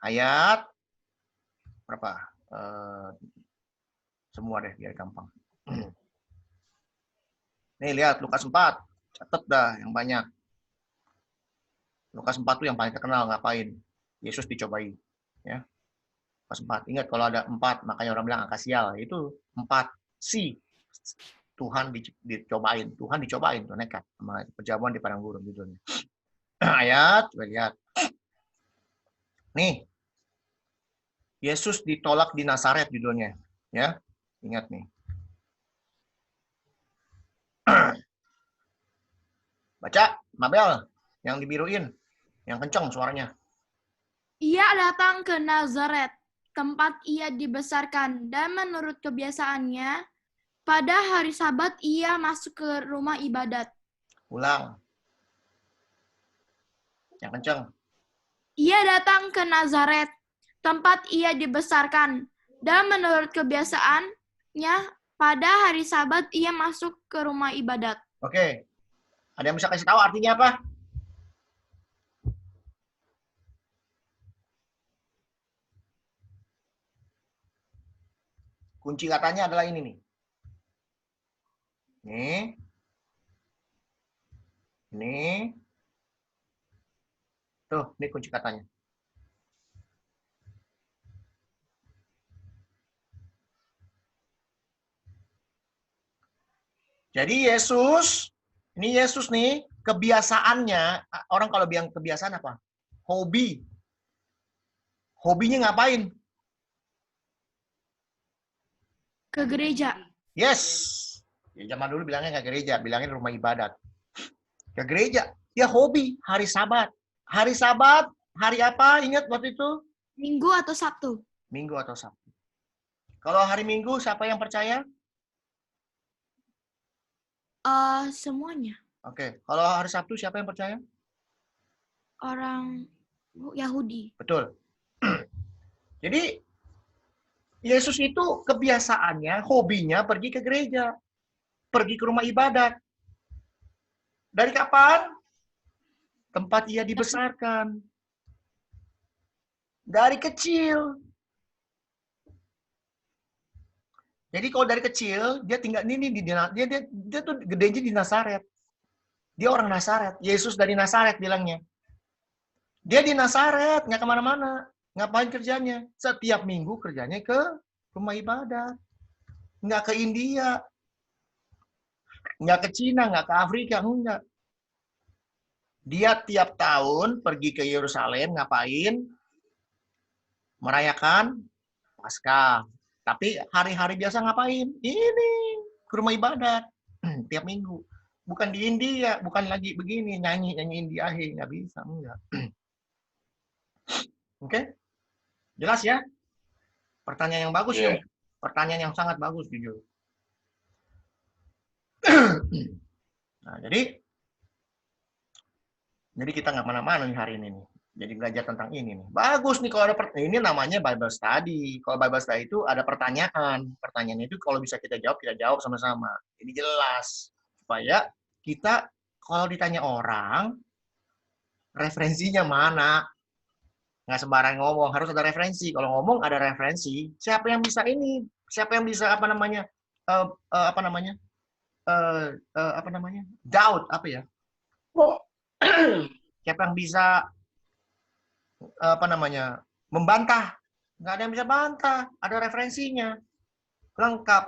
Ayat berapa? Semua deh, biar gampang. Nih, lihat. Lukas 4. Catat dah yang banyak. Lukas 4 tuh yang paling terkenal. Ngapain? Yesus dicobai. Ya. Lukas 4. Ingat, kalau ada 4, makanya orang bilang angka sial. Itu 4. Si. Tuhan dicobain. Tuhan dicobain. Tuh nekat. Sama perjamuan di padang gurun. Judulnya. Ayat. Coba lihat. Nih. Yesus ditolak di Nazaret judulnya. Ya. Ingat nih. Baca, Mabel, yang dibiruin, yang kencang suaranya. Ia datang ke Nazaret, tempat ia dibesarkan, dan menurut kebiasaannya, pada hari Sabat ia masuk ke rumah ibadat. Ulang. Yang kencang. Ia datang ke Nazaret, tempat ia dibesarkan, dan menurut kebiasaannya, pada hari Sabat ia masuk ke rumah ibadat. Oke. Ada yang bisa kasih tahu artinya apa? Kunci katanya adalah ini nih. Ini. Tuh, ini kunci katanya. Jadi Yesus nih, kebiasaannya, orang kalau bilang kebiasaan apa? Hobi. Hobinya ngapain? Ke gereja. Yes. Ya, zaman dulu bilangnya nggak gereja, bilangnya rumah ibadat. Ke gereja. Ya hobi, hari Sabat. Hari Sabat, hari apa? Ingat waktu itu? Minggu atau Sabtu? Minggu atau Sabtu. Kalau hari Minggu, siapa yang percaya? Semuanya. Oke. Kalau hari Sabtu, siapa yang percaya? Orang Yahudi. Betul. Jadi, Yesus itu kebiasaannya, hobinya pergi ke gereja. Pergi ke rumah ibadat. Dari kapan? Tempat ia dibesarkan. Dari kecil. Jadi kalau dari kecil, dia tinggal dia tuh gedenya di Nazaret. Dia orang Nazaret. Yesus dari Nazaret bilangnya. Dia di Nazaret, nggak kemana-mana. Ngapain kerjanya? Setiap minggu kerjanya ke rumah ibadat. Nggak ke India. Nggak ke Cina, nggak ke Afrika, enggak. Dia tiap tahun pergi ke Yerusalem, ngapain? Merayakan Paskah. Tapi hari-hari biasa ngapain? Ini, ke rumah ibadat. Tiap minggu. Bukan di India, bukan lagi begini, nyanyi India, nggak bisa, enggak. Oke? Jelas ya? Pertanyaan yang bagus ya. Pertanyaan yang sangat bagus, jujur. Nah, jadi kita nggak mana-mana nih hari ini nih. Jadi belajar tentang ini nih. Bagus nih kalau ada ini namanya Bible Study. Kalau Bible Study itu ada pertanyaan. Pertanyaan itu kalau bisa kita jawab sama-sama. Jadi jelas. Supaya kita kalau ditanya orang, referensinya mana? Nggak sembarang ngomong, harus ada referensi. Kalau ngomong ada referensi, siapa yang bisa ini? Siapa yang bisa apa namanya? Doubt apa ya? Siapa yang bisa apa namanya? Membantah? Nggak ada yang bisa bantah, ada referensinya. Lengkap.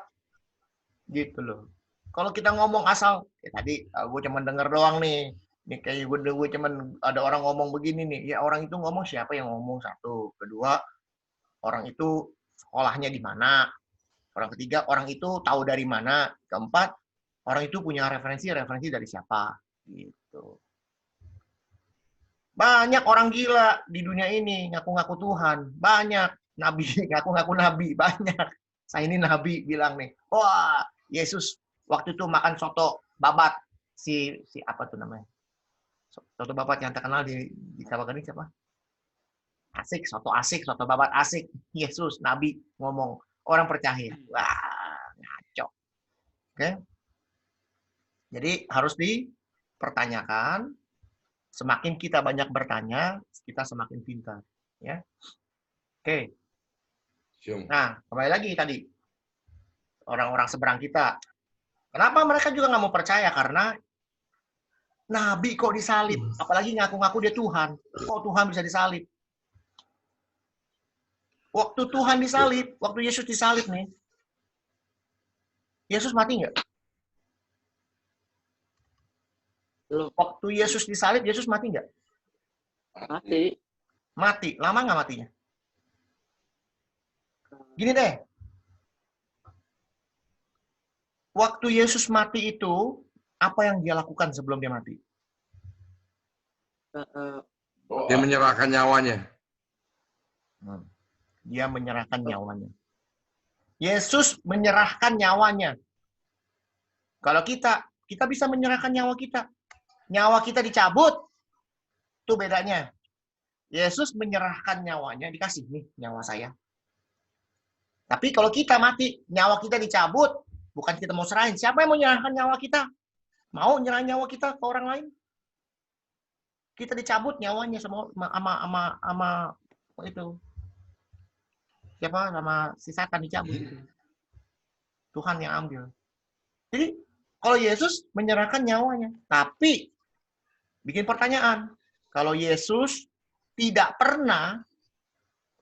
Gitu loh. Kalau kita ngomong asal, tadi gue cuma denger doang nih. Nih kayak gue cuman ada orang ngomong begini nih. Ya orang itu ngomong siapa yang ngomong satu. Kedua, orang itu sekolahnya di mana. Orang ketiga, orang itu tahu dari mana. Keempat, orang itu punya referensi dari siapa. Gitu. Banyak orang gila di dunia ini ngaku-ngaku Tuhan. Banyak nabi ngaku-ngaku nabi. Banyak. Saya ini nabi bilang nih, wah Yesus waktu itu makan soto babat si apa tuh namanya? Soto babat yang terkenal di Tabakan ini siapa? Asik, soto babat asik. Yesus, Nabi ngomong, orang percaya. Wah, ngaco. Oke. Jadi harus dipertanyakan. Semakin kita banyak bertanya, kita semakin pintar. Ya. Oke. Nah, kembali lagi tadi. Orang-orang seberang kita. Kenapa mereka juga nggak mau percaya? Karena Nabi kok disalib. Apalagi ngaku-ngaku dia Tuhan. Kok Tuhan bisa disalib? Waktu Tuhan disalib, waktu Yesus disalib nih, Yesus mati nggak? Belum. Waktu Yesus disalib, Yesus mati nggak? Mati. Mati. Lama nggak matinya? Gini deh. Waktu Yesus mati itu, apa yang dia lakukan sebelum dia mati? Dia menyerahkan nyawanya. Dia menyerahkan nyawanya. Yesus menyerahkan nyawanya. Kalau kita bisa menyerahkan nyawa kita. Nyawa kita dicabut. Itu bedanya. Yesus menyerahkan nyawanya, dikasih nih nyawa saya. Tapi kalau kita mati, nyawa kita dicabut, bukan kita mau serahin. Siapa yang mau menyerahkan nyawa kita? Mau nyerahin nyawa kita ke orang lain? Kita dicabut nyawanya sama itu. Siapa sama si setan dicabut itu. Tuhan yang ambil. Jadi kalau Yesus menyerahkan nyawanya, tapi bikin pertanyaan, kalau Yesus tidak pernah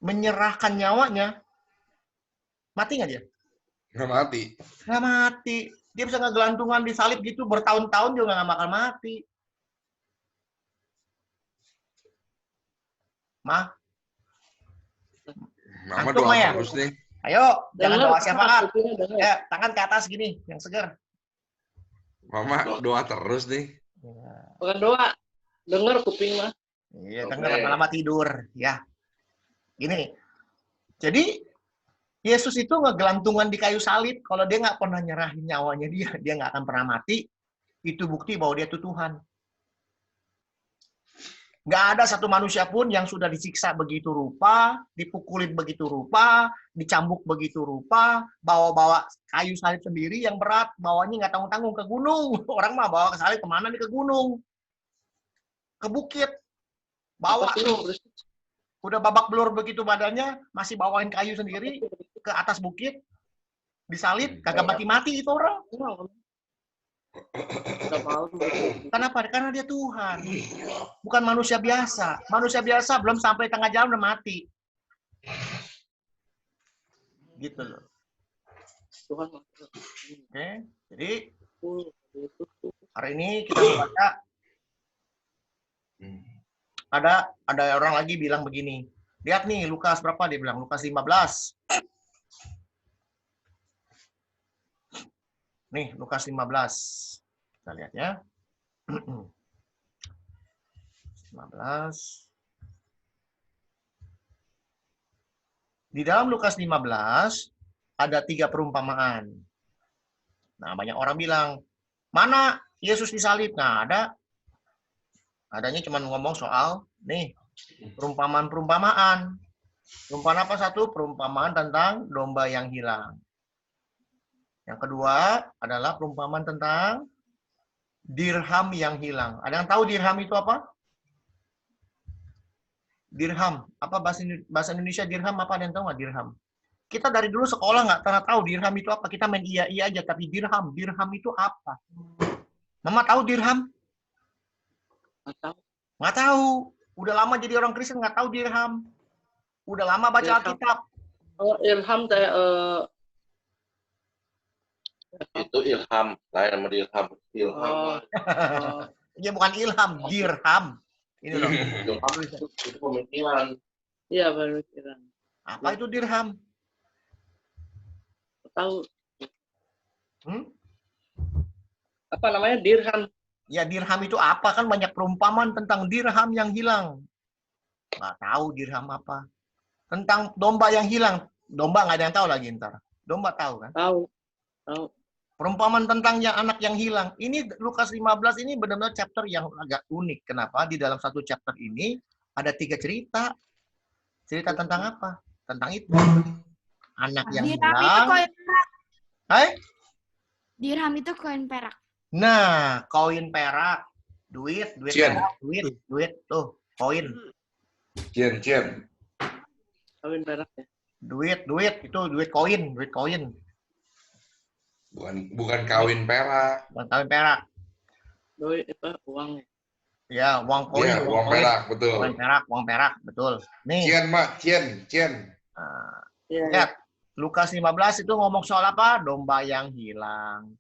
menyerahkan nyawanya, mati nggak dia? Nggak mati. Nggak mati. Dia bisa ngegelantungan di salib gitu bertahun-tahun juga nggak bakal mati. Mah? Mama Antum, doa Maya? terus nih. Ayo, jangan Dengar, doa syafaat. dengar. Ya, tangan ke atas gini, yang segar. Mama doa terus nih. Bukan doa. Dengar kuping mah. Iya, Oke. dengar lama-lama tidur. Ya. Gini. Jadi, Yesus itu ngegelantungan di kayu salib. Kalau dia nggak pernah nyerahin nyawanya dia nggak akan pernah mati. Itu bukti bahwa dia itu Tuhan. Nggak ada satu manusia pun yang sudah disiksa begitu rupa, dipukulin begitu rupa, dicambuk begitu rupa, bawa-bawa kayu salib sendiri yang berat, bawanya nggak tanggung-tanggung ke gunung. Orang mah bawa ke salib kemana nih? Ke gunung. Ke bukit. Bawa tuh. Udah babak belur begitu badannya, masih bawain kayu sendiri ke atas bukit, disalib, kagak mati-mati itu orang. Kenapa? Karena dia Tuhan. Bukan manusia biasa. Manusia biasa belum sampai tengah jalan udah mati. Gitu loh. Tuhan. Oke. Jadi hari ini kita baca ada orang lagi bilang begini. Lihat nih Lukas berapa dia bilang? Lukas 15. Nih, Lukas 15. Kita lihat ya. 15. Di dalam Lukas 15 ada 3 perumpamaan. Nah, banyak orang bilang, mana Yesus disalib? Nah, adanya cuma ngomong soal nih perumpamaan-perumpamaan. Perumpamaan apa satu? Perumpamaan tentang domba yang hilang. Yang kedua adalah perumpamaan tentang dirham yang hilang. Ada yang tahu dirham itu apa? Dirham. Apa bahasa Indonesia dirham apa? Ada yang tahu nggak dirham? Kita dari dulu sekolah nggak pernah tahu dirham itu apa. Kita main iya aja. Tapi dirham itu apa? Mama tahu dirham? Nggak tahu. Nggak tahu. Udah lama jadi orang Kristen nggak tahu dirham. Udah lama baca Dirham. Alkitab. Oh, ilham kayak Itu ilham, lain sama dirham. Ilham. oh, Dia bukan ilham, dirham. Ini loh. Ilham itu pemikiran. iya pemikiran. Apa itu dirham? Tahu Hmm? apa namanya dirham? Ya dirham itu apa? Kan banyak perumpamaan tentang dirham yang hilang. Nggak tahu dirham apa. Tentang domba yang hilang. Domba nggak ada yang tahu lagi ntar. Domba tahu kan? Tahu. Perumpamaan tentang anak yang hilang. Ini Lukas 15 ini benar-benar chapter yang agak unik. Kenapa? Di dalam satu chapter ini ada 3 cerita. Cerita tentang apa? Tentang itu. Anak yang Dirham itu hilang. koin perak. Hai? Dirham itu koin perak. Nah, koin perak. Duit Cien. perak. Duit. Tuh, koin. Cien. Kawin perak ya. Duit. Itu duit koin. Bukan kawin perak. Bukan koin perak. Duit apa uang ya. Ya, uang koin. Iya, uang perak, betul. Uang perak, betul. Nih. Cien, Mak. Cien. Nah, Iya. lihat. Lukas 15 itu ngomong soal apa? Domba yang hilang.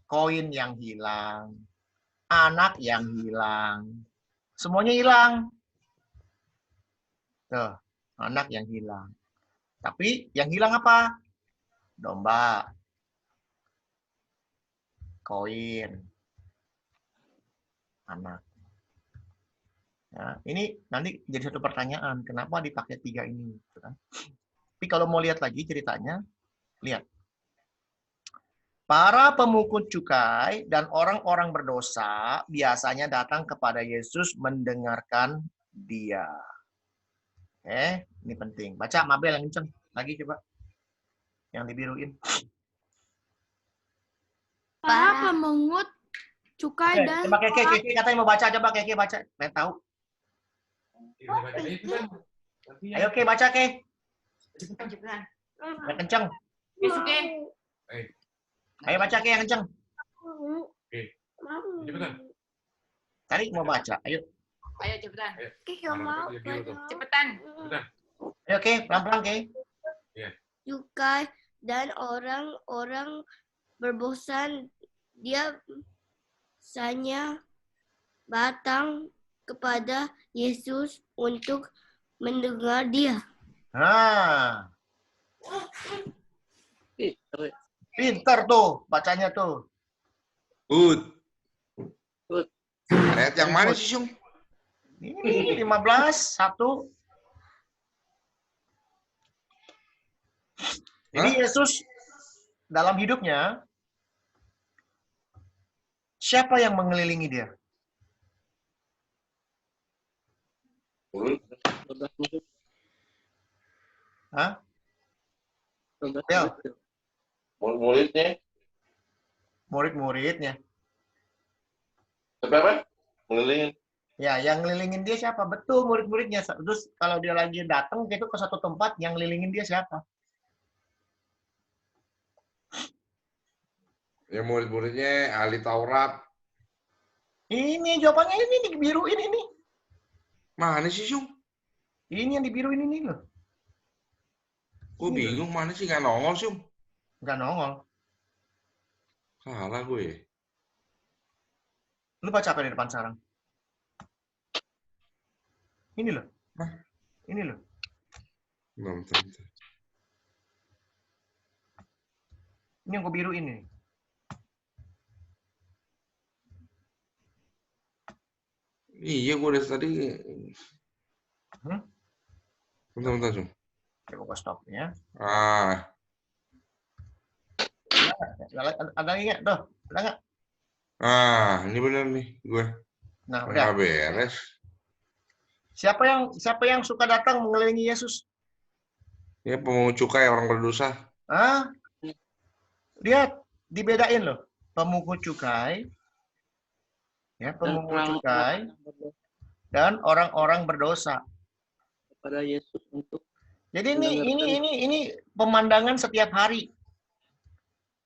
Koin yang hilang. Anak yang hilang. Semuanya hilang. Tuh, anak yang hilang. Tapi yang hilang apa? Domba. Koin. Anak. Ya, ini nanti jadi satu pertanyaan. Kenapa dipakai 3 ini? Tapi kalau mau lihat lagi ceritanya, lihat. Para pemungut cukai dan orang-orang berdosa biasanya datang kepada Yesus mendengarkan dia. Oke, ini penting. Baca Mabel yang kenceng. Lagi coba. Yang dibiruin. Para pemungut cukai dan Coba Keke katanya mau baca. Coba Keke baca. Saya tahu. Ayo Keke baca Keke. Yang kenceng. Ayo baca Keke yang kenceng. Tadi mau baca. Ayo. Ayo cepetan. Keke mau. Cepetan. Ayo Keke, pelan-pelan Keke. Cukai dan orang-orang berbosan dia biasanya datang kepada Yesus untuk mendengar dia. Nah, pinter tuh bacanya tuh. Good. Good. Ayat yang mana sih, Syung? Ini 15, 1. Jadi Yesus dalam hidupnya, siapa yang mengelilingi dia? Hah? Ya. Murid-muridnya. Murid-muridnya. Apa? Ngelilingin. Ya, yang ngelilingin dia siapa? Betul, murid-muridnya. Terus kalau dia lagi datang gitu ke satu tempat, yang ngelilingin dia siapa? Ya murid-muridnya ahli Taurat. Ini jawabannya ini dibiruin ini. Mana sih, Syung? Ini yang dibiruin ini loh. Gue bingung mana sih, nggak nongol, Syung. Nggak nongol. Salah gue. Lu baca apa di depan sarang? Ini loh. Hah? Ini loh. Bentar. Ini yang gue biru ini. Iya, gue dari tadi. Bentar, Syung. Coba gue stop ya. Ah, Ada nggak? Tuh, ada nggak? ini bener nih gue. Nah, udah. Nggak beres. Siapa yang suka datang mengelilingi Yesus? Ya pemungut cukai orang berdosa. Hah? Lihat, dibedain loh. Pemungut cukai, ya, pemungut cukai dan orang-orang berdosa. pada Yesus untuk Jadi ini pemandangan setiap hari.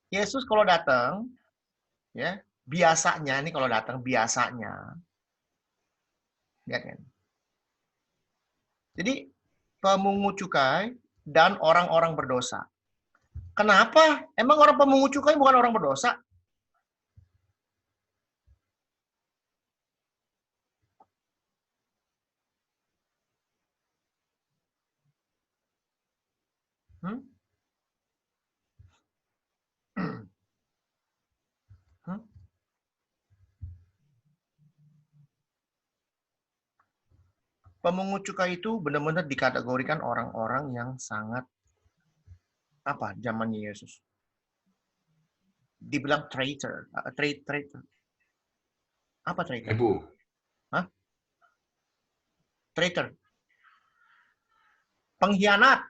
Yesus kalau datang, ya biasanya nih kalau datang biasanya, lihat kan. Jadi pemungut cukai dan orang-orang berdosa. Kenapa? Emang orang pemungut cukai bukan orang berdosa? Hmm? Hmm? Pemungut cukai itu benar-benar dikategorikan orang-orang yang sangat apa zamannya Yesus. Dibilang traitor, traitor. Apa traitor? Ibu. Hah? Traitor. Pengkhianat.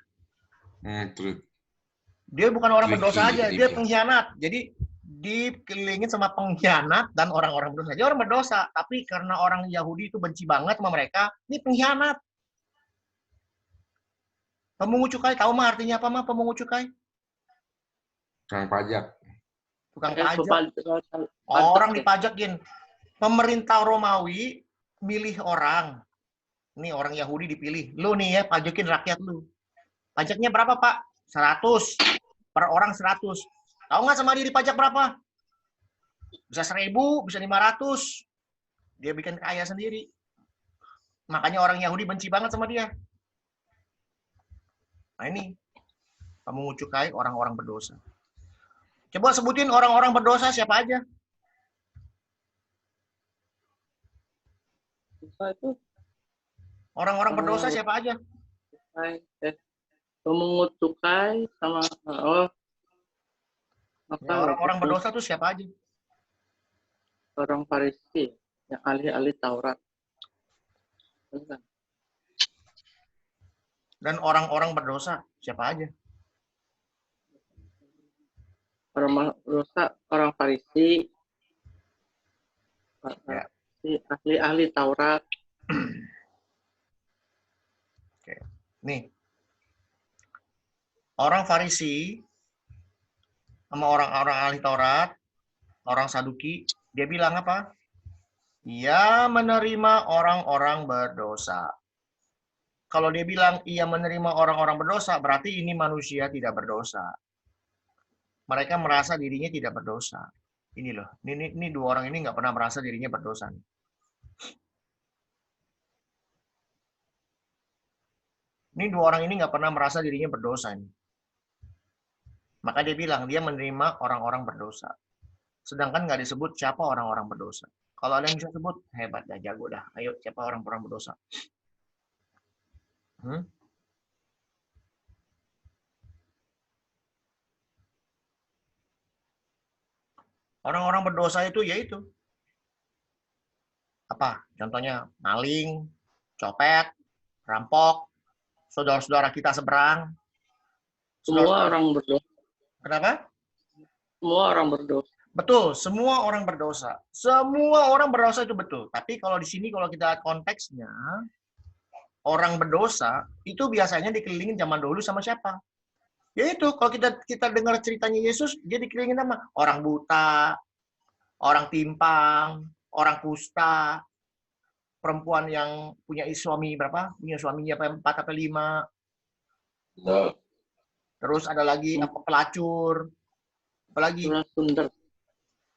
Dia bukan orang berdosa aja, dia pengkhianat. Jadi dikelilingin sama pengkhianat dan orang-orang berdosa. Dia orang berdosa, tapi karena orang Yahudi itu benci banget sama mereka, ini pengkhianat. Pemungut cukai, tahu mah artinya apa mah pemungut cukai? Tukang pajak. Tukang pajak. Orang dipajakin. Pemerintah Romawi milih orang. Nih orang Yahudi dipilih. Lu nih ya, pajakin rakyat lu. Pajaknya berapa, Pak? 100. Per orang 100. Tahu nggak sama dia dipajak berapa? Bisa 1000, bisa 500. Dia bikin kaya sendiri. Makanya orang Yahudi benci banget sama dia. Nah ini, pemungut cukai orang-orang berdosa. Coba sebutin orang-orang berdosa siapa aja? Orang-orang berdosa siapa aja? Pemungut cukai sama Ya, orang-orang berdosa tuh siapa aja? Orang Farisi yang ahli-ahli Taurat. Dan orang-orang berdosa siapa aja? Orang berdosa, orang Farisi, Ya. ahli-ahli Taurat. Oke. Nih. Orang Farisi sama orang-orang ahli Taurat, orang Saduki, dia bilang apa? Ia menerima orang-orang berdosa. Kalau dia bilang ia menerima orang-orang berdosa, berarti ini manusia tidak berdosa. Mereka merasa dirinya tidak berdosa. Ini loh, ini dua orang ini nggak pernah merasa dirinya berdosa. Ini dua orang ini nggak pernah merasa dirinya berdosa. Maka dia bilang dia menerima orang-orang berdosa. Sedangkan nggak disebut siapa orang-orang berdosa. Kalau ada yang bisa sebut, hebat dah, jago dah. Ayo, siapa orang-orang berdosa? Orang-orang berdosa itu yaitu apa? Contohnya maling, copet, rampok, saudara-saudara kita seberang. Semua orang berdosa. Kenapa? Semua orang berdosa. Betul, semua orang berdosa. Semua orang berdosa itu betul. Tapi kalau di sini kalau kita lihat konteksnya, orang berdosa itu biasanya dikelilingin zaman dulu sama siapa? Yaitu kalau kita dengar ceritanya Yesus, dia dikelilingin sama orang buta, orang timpang, orang kusta, perempuan yang punya suami berapa? Punya suaminya 4 atau 5. Terus ada lagi apa pelacur. Apalagi?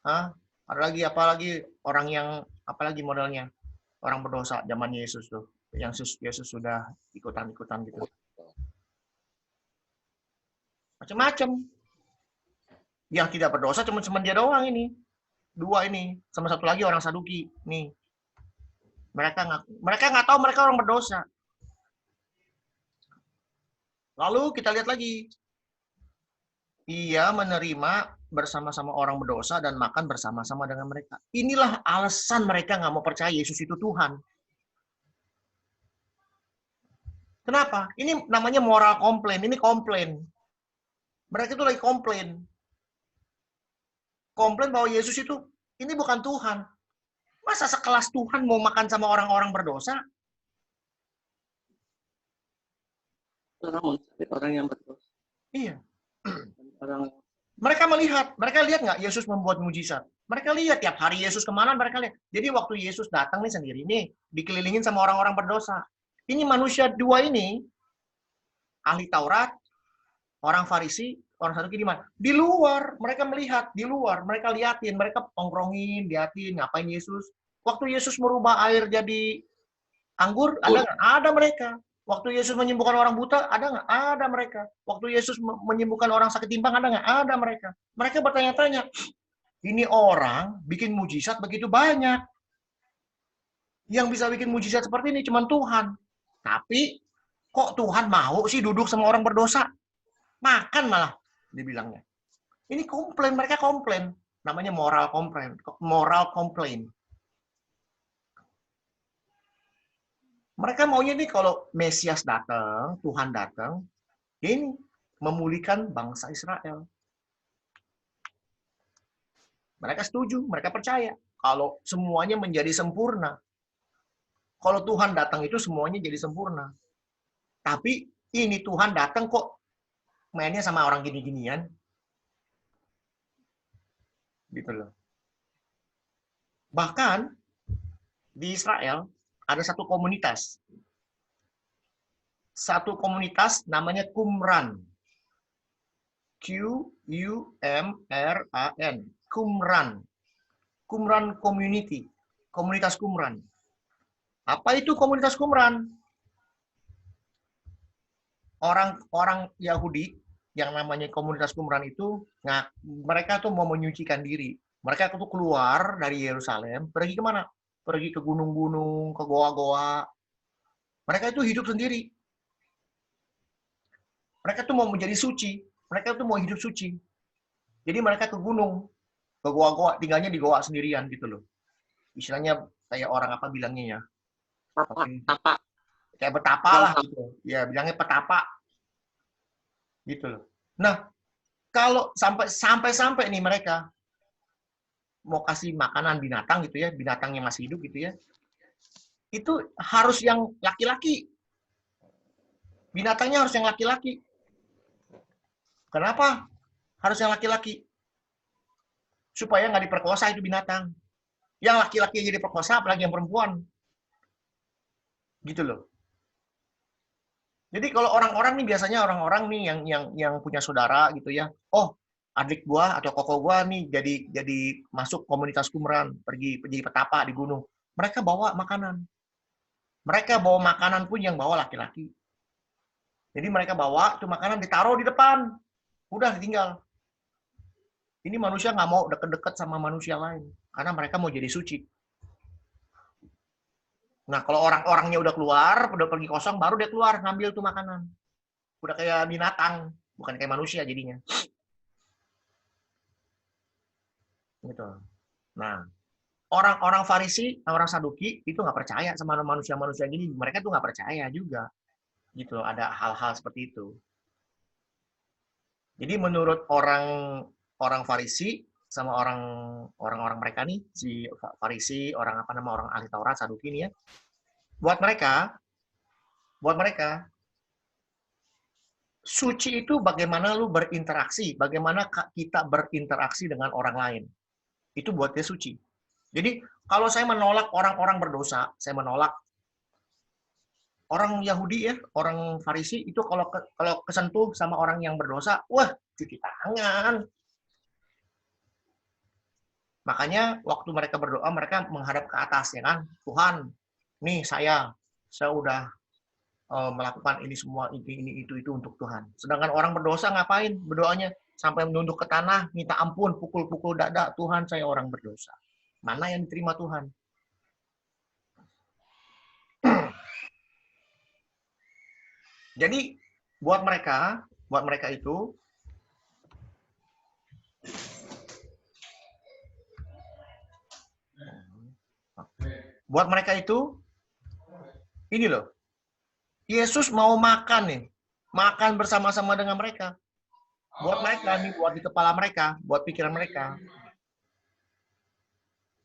Hah? Ada lagi apalagi orang yang apalagi modelnya? Orang berdosa zaman Yesus tuh. Yang Yesus sudah ikutan-ikutan gitu. Macam-macam. Yang tidak berdosa cuma dia doang ini. 2 ini. Sama satu lagi orang Saduki. Nih. Mereka nggak tahu mereka orang berdosa. Lalu kita lihat lagi. Ia menerima bersama-sama orang berdosa dan makan bersama-sama dengan mereka. Inilah alasan mereka nggak mau percaya Yesus itu Tuhan. Kenapa? Ini namanya moral komplain. Ini komplain. Mereka itu lagi komplain. Komplain bahwa Yesus itu, ini bukan Tuhan. Masa sekelas Tuhan mau makan sama orang-orang berdosa? orang mencari orang yang berdosa. Iya. Orang Mereka lihat nggak Yesus membuat mujizat? Mereka lihat tiap hari Yesus kemana mereka lihat. Jadi waktu Yesus datang nih sendiri nih, dikelilingin sama orang-orang berdosa. Ini manusia dua ini, ahli Taurat, orang Farisi, orang Saduki di mana? Di luar, mereka melihat, di luar, mereka liatin, mereka tongkrongin, liatin, ngapain Yesus. Waktu Yesus merubah air jadi anggur, ada nggak? Ada mereka. Waktu Yesus menyembuhkan orang buta, ada nggak? Ada mereka. Waktu Yesus menyembuhkan orang sakit timbang, ada nggak? Ada mereka. Mereka bertanya-tanya, ini orang bikin mujizat begitu banyak. Yang bisa bikin mujizat seperti ini cuma Tuhan. Tapi, kok Tuhan mau sih duduk sama orang berdosa? Makan malah, dibilangnya. Ini komplain, mereka komplain. Namanya moral komplain. Moral komplain. Mereka maunya nih kalau Mesias datang, Tuhan datang, ini memulihkan bangsa Israel. Mereka setuju, mereka percaya kalau semuanya menjadi sempurna. Kalau Tuhan datang itu semuanya jadi sempurna. Tapi ini Tuhan datang kok mainnya sama orang gini-ginian. Gitu loh. Bahkan di Israel ada satu komunitas. Satu komunitas namanya Qumran. Qumran. Qumran. Qumran Community. Komunitas Qumran. Apa itu komunitas Qumran? Orang Yahudi yang namanya komunitas Qumran itu, mereka tuh mau menyucikan diri. Mereka tuh keluar dari Yerusalem, pergi kemana? Pergi ke gunung-gunung, ke goa-goa. Mereka itu hidup sendiri. Mereka tuh mau menjadi suci. Mereka tuh mau hidup suci. Jadi mereka ke gunung, ke goa-goa, tinggalnya di goa sendirian gitu loh. Istilahnya kayak orang apa bilangnya ya? Petapa. Kayak petapa lah gitu. Ya, bilangnya petapa. Gitu loh. Nah, kalau sampai nih mereka mau kasih makanan binatang gitu ya, binatang yang masih hidup gitu ya, itu harus yang laki-laki. Binatangnya harus yang laki-laki. Kenapa? Harus yang laki-laki. Supaya nggak diperkosa itu binatang. Yang laki-laki jadi perkosa, apalagi yang perempuan. Gitu loh. Jadi kalau orang-orang nih biasanya orang-orang nih yang punya saudara gitu ya. Oh, adik gua atau koko gua nih jadi masuk komunitas Qumran, pergi petapa di gunung. Mereka bawa makanan. Mereka bawa makanan pun yang bawa laki-laki. Jadi mereka bawa itu makanan ditaruh di depan. Udah ditinggal. Ini manusia nggak mau deket-deket sama manusia lain karena mereka mau jadi suci. Nah, kalau orang-orangnya udah keluar, udah pergi kosong, baru dia keluar ngambil tuh makanan. Udah kayak binatang, bukan kayak manusia jadinya. Gitu. Nah, orang-orang Farisi, orang Saduki itu nggak percaya sama manusia-manusia gini. Mereka tuh nggak percaya juga. Gitu, ada hal-hal seperti itu. Jadi menurut orang Farisi sama orang-orang mereka nih, si Farisi, orang ahli Taurat, Saduki ini ya. Buat mereka suci itu bagaimana lu berinteraksi, bagaimana kita berinteraksi dengan orang lain. Itu buat dia suci. Jadi kalau saya menolak orang-orang berdosa, saya menolak orang Yahudi ya, orang Farisi itu kalau kesentuh sama orang yang berdosa, wah, cuci tangan. Makanya waktu mereka berdoa, mereka menghadap ke atas ya kan, Tuhan, nih saya udah melakukan ini semua, ini itu untuk Tuhan. Sedangkan orang berdosa ngapain berdoanya? Sampai menunduk ke tanah, minta ampun, pukul-pukul dada, Tuhan saya orang berdosa. Mana yang diterima Tuhan? Jadi buat mereka itu ini loh. Yesus mau makan nih. Makan bersama-sama dengan mereka. Buat mereka nih, buat di kepala mereka, buat pikiran mereka.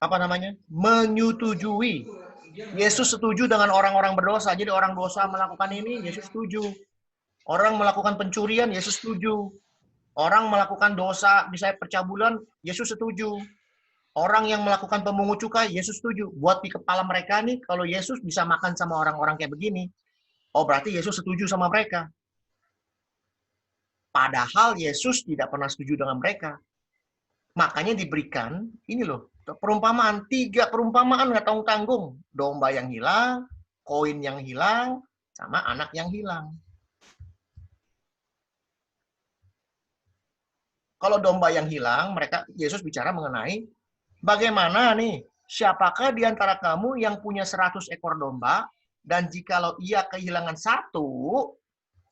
Apa namanya? Menyetujui. Yesus setuju dengan orang-orang berdosa. Jadi orang dosa melakukan ini, Yesus setuju. Orang melakukan pencurian, Yesus setuju. Orang melakukan dosa, misalnya percabulan, Yesus setuju. Orang yang melakukan pemungut cukai, Yesus setuju. Buat di kepala mereka nih, kalau Yesus bisa makan sama orang-orang kayak begini, oh berarti Yesus setuju sama mereka. Padahal Yesus tidak pernah setuju dengan mereka. Makanya diberikan, ini loh, perumpamaan. 3 perumpamaan nggak tanggung-tanggung. Domba yang hilang, koin yang hilang, sama anak yang hilang. Kalau domba yang hilang, Yesus bicara mengenai bagaimana nih, siapakah di antara kamu yang punya 100 ekor domba, dan jikalau ia kehilangan 1,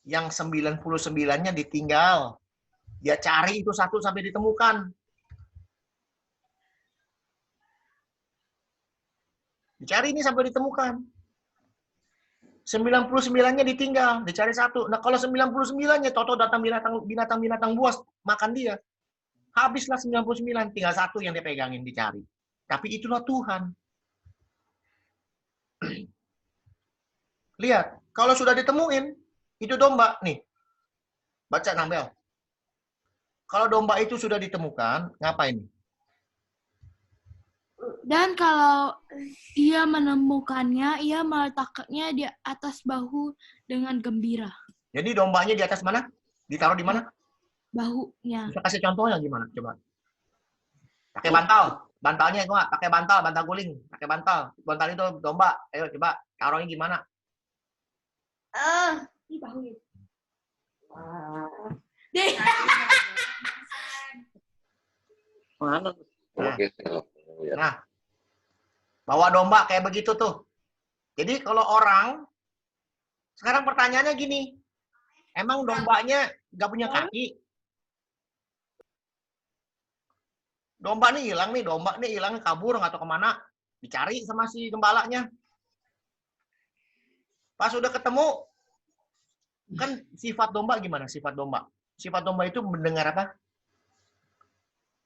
yang 99-nya ditinggal. Dia cari itu 1 sampai ditemukan. Dicari ini sampai ditemukan. 99-nya ditinggal, dicari 1. Nah, kalau 99-nya toto datang binatang buas makan dia. Habislah 99, tinggal 1 yang dia pegangin dicari. Tapi itulah Tuhan. Lihat, kalau sudah ditemuin, itu domba nih. Baca Nambel. Kalau domba itu sudah ditemukan, ngapain? Dan kalau ia menemukannya, ia meletakkannya di atas bahu dengan gembira. Jadi dombanya di atas mana? Ditaruh di mana? Bahunya. Bisa kasih contohnya gimana? Coba. Pakai bantal. Bantalnya gua pakai bantal guling. Pakai bantal. Bantal itu domba. Ayo coba taruhnya gimana? Di bahunya. Mana? Nah, bawa domba kayak begitu tuh. Jadi kalau orang, sekarang pertanyaannya gini, emang dombanya nggak punya kaki? Domba nih hilang, kabur nggak tahu kemana, dicari sama si gembalanya. Pas udah ketemu, kan sifat domba gimana? Sifat domba itu mendengar apa?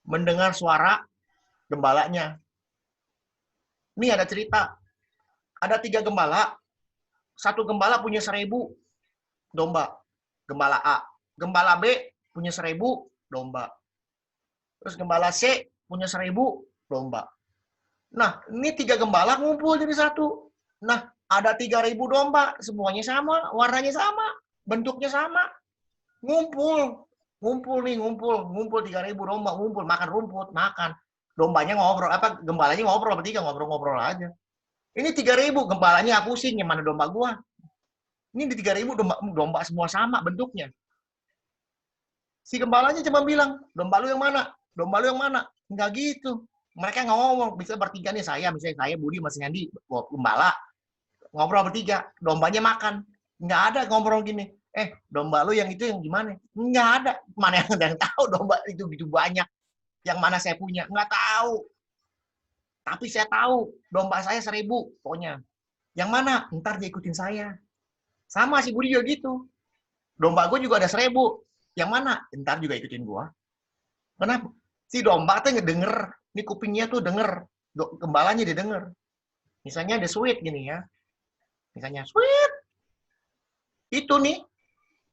Mendengar suara gembalanya. Ini ada cerita. Ada 3 gembala. 1 gembala punya 1000 domba. Gembala A. Gembala B punya 1000 domba. Terus gembala C punya 1000 domba. Nah, ini 3 gembala ngumpul jadi 1. Nah, ada 3000 domba. Semuanya sama, warnanya sama, bentuknya sama. Ngumpul 3000 domba, ngumpul, makan rumput, makan. Dombanya ngobrol, gembalanya ngobrol, bertiga ngobrol-ngobrol aja. Ini 3000, gembalanya pusing, yang mana domba gua? Ini di 3000 domba semua sama bentuknya. Si gembalanya cuma bilang, domba lu yang mana? Domba lu yang mana? Enggak gitu. Mereka ngomong, bisa bertiga nih, misalnya saya, Budi, Mas Yandi, gembala. Ngobrol bertiga, dombanya makan. Enggak ada ngobrol gini. Domba lu yang itu yang gimana? Enggak ada. Mana yang tahu domba itu gitu banyak. Yang mana saya punya? Enggak tahu. Tapi saya tahu, domba saya 1000 pokoknya. Yang mana? Ntar dia ikutin saya. Sama si Budi juga gitu. Domba gue juga ada 1000. Yang mana? Ntar juga ikutin gue. Kenapa? Si domba tuh ngedenger. Ini kupingnya tuh denger. Gembalanya dia denger. Misalnya ada sweet gini ya. Misalnya, sweet. Itu nih.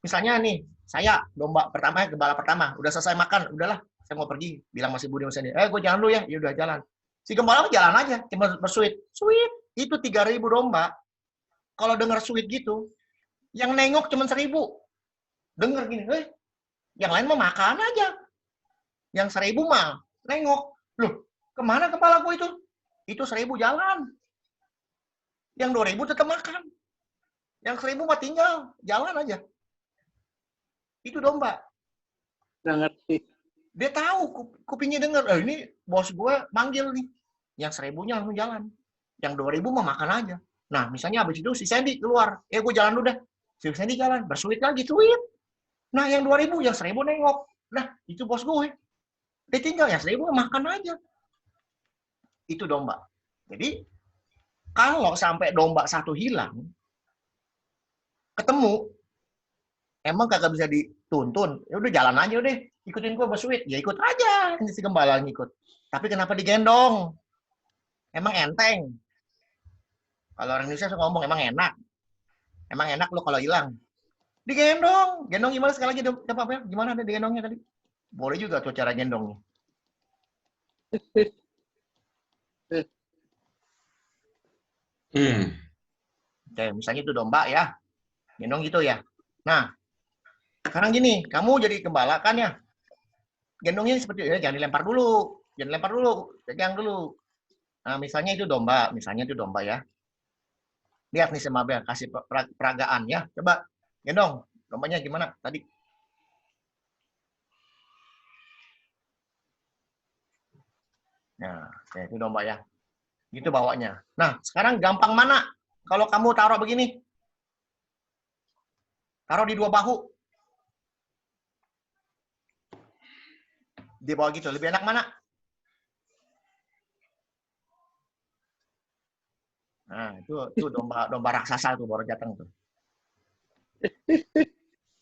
Misalnya nih, saya domba pertama, gembala pertama. Udah selesai makan, udahlah. Saya mau pergi. Bilang masih Budi, masih Andi. Gue jalan dulu ya. Ya udah jalan. Si gembala jalan aja. Cuma bersuit. Sweet. Itu 3000 domba. Kalau denger sweet gitu, yang nengok cuma 1000. Denger gini. Yang lain mah makan aja. Yang 1000 mah nengok. Loh, kemana kepala gue itu? Itu 1000 jalan. Yang 2000 tetap makan. Yang 1000 mah tinggal. Jalan aja. Itu domba. Nggak ngerti. Dia tahu, kupingnya denger. Ini bos gue manggil nih. Yang 1000-nya langsung jalan. Yang 2000 mah makan aja. Nah, misalnya habis itu si Sandy keluar. Gue jalan dulu dah. Si Sandy jalan. Bersuit lagi, sweet. Nah, yang 2000, yang 1000 nengok. Nah, itu bos gue. Dia tinggal, yang 1000 makan aja. Itu domba. Jadi, kalau sampai domba 1 hilang, ketemu, emang kagak bisa dituntun. Ya udah jalan aja deh. Ikutin gue bersuit. Ya ikut aja. Ini si gembala ngikut. Tapi kenapa digendong? Emang enteng. Kalau orang Indonesia suka ngomong, emang enak. Emang enak lo kalau hilang. Digendong. Gendong gimana sekali lagi? Coba Bel, gimana ada digendongnya tadi? Boleh juga tuh cara gendongnya. Oke, misalnya itu domba ya. Gendong gitu ya. Nah, sekarang gini, kamu jadi gembala kan ya. Gendongnya seperti ya, jangan dilempar dulu. Jangan lempar dulu, pegang dulu. Nah, misalnya itu domba ya. Lihat nih sama Bel, kasih peragaan ya. Coba gendong. Dombanya gimana tadi? Nah, itu domba ya. Gitu bawanya. Nah, sekarang gampang mana? Kalau kamu taruh begini. Taruh di dua bahu. Di bawah gitu. Lebih enak mana? Nah, itu domba raksasa tuh baru datang tuh.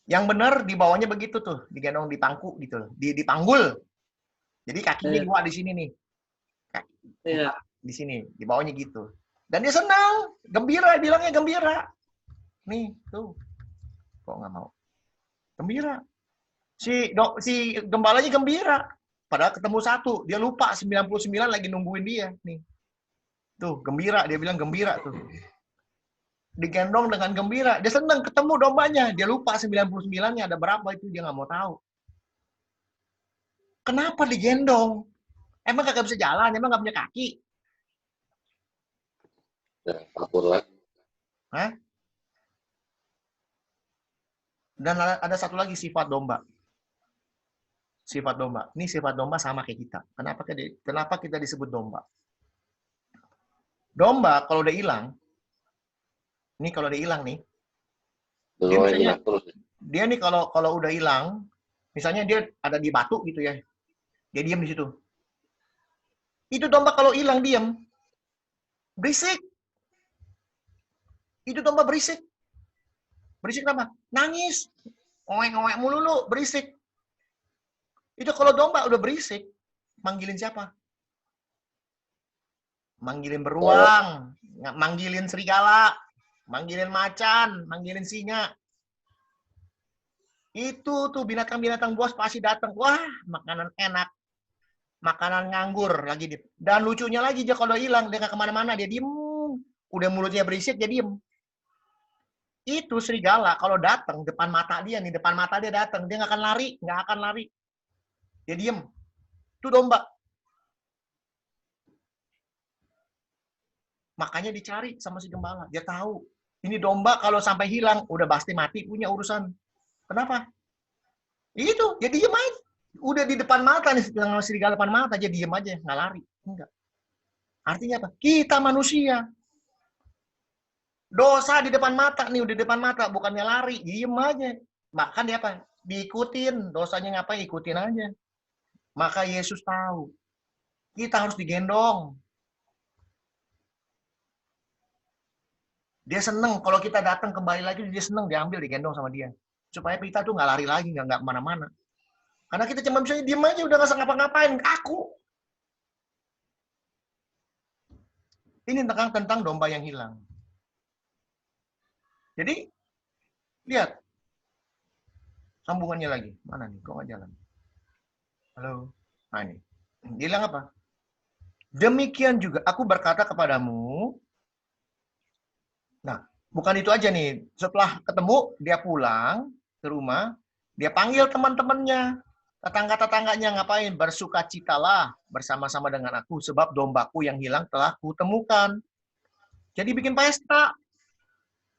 Yang benar di bawahnya begitu tuh, digendong di pangku gitu loh. Dipanggul. Jadi kakinya dua di sini nih. Iya. Di sini, di bawahnya gitu. Dan dia senang, gembira, bilangnya gembira. Nih, tuh. Kok nggak mau? Gembira. Si gembalanya gembira. Padahal ketemu satu, dia lupa 99 lagi nungguin dia. Nih. Tuh, gembira, dia bilang gembira tuh. Digendong dengan gembira. Dia senang ketemu dombanya. Dia lupa 99-nya ada berapa itu, dia nggak mau tahu. Kenapa digendong? Emang kagak bisa jalan? Emang nggak punya kaki? Ya, akur lagi. Hah? Dan ada satu lagi sifat domba. Sifat domba. Ini sifat domba sama kayak kita. Kenapa kita disebut domba? Domba kalau udah hilang, nih kalau udah hilang nih, dia nih kalau udah hilang, misalnya dia ada di batu gitu ya, dia diam di situ. Itu domba kalau hilang diam, berisik. Itu domba berisik. Berisik apa? Nangis. Ngowek-ngowek mulu lu, berisik. Itu kalau domba udah berisik, manggilin siapa? Manggilin beruang, manggilin serigala, manggilin macan, manggilin singa. Itu tuh binatang-binatang buas pasti datang. Wah, makanan enak. Makanan nganggur lagi. Dan lucunya lagi, dia kalau hilang, dia nggak kemana-mana, dia diem. Udah mulutnya berisik, dia diem. Itu serigala kalau datang depan mata dia nih, depan mata dia datang, dia nggak akan lari. Dia diem. Itu domba. Makanya dicari sama si gembala. Dia tahu. Ini domba kalau sampai hilang, udah pasti mati punya urusan. Kenapa? Itu, dia diem aja. Udah di depan mata nih, serigala depan mata, dia diem aja, nggak lari. Enggak. Artinya apa? Kita manusia. Dosa di depan mata nih, udah di depan mata, bukannya lari, diem aja. Makan dia apa? Diikutin, dosanya ngapain? Ikutin aja. Maka Yesus tahu, kita harus digendong. Dia seneng kalau kita datang kembali lagi, dia seneng diambil, digendong sama dia. Supaya kita tuh nggak lari lagi, nggak kemana-mana. Karena kita cuma bisa diem aja, udah nggak usah ngapa-ngapain, kaku. Ini tentang domba yang hilang. Jadi, lihat. Sambungannya lagi. Mana nih? Kok nggak jalan? Halo? Nah ini. Dia bilang apa? Demikian juga aku berkata kepadamu. Nah, bukan itu aja nih. Setelah ketemu, dia pulang ke rumah. Dia panggil teman-temannya. Tetangga-tetangganya ngapain? Bersukacitalah bersama-sama dengan aku. Sebab dombaku yang hilang telah kutemukan. Jadi bikin pesta.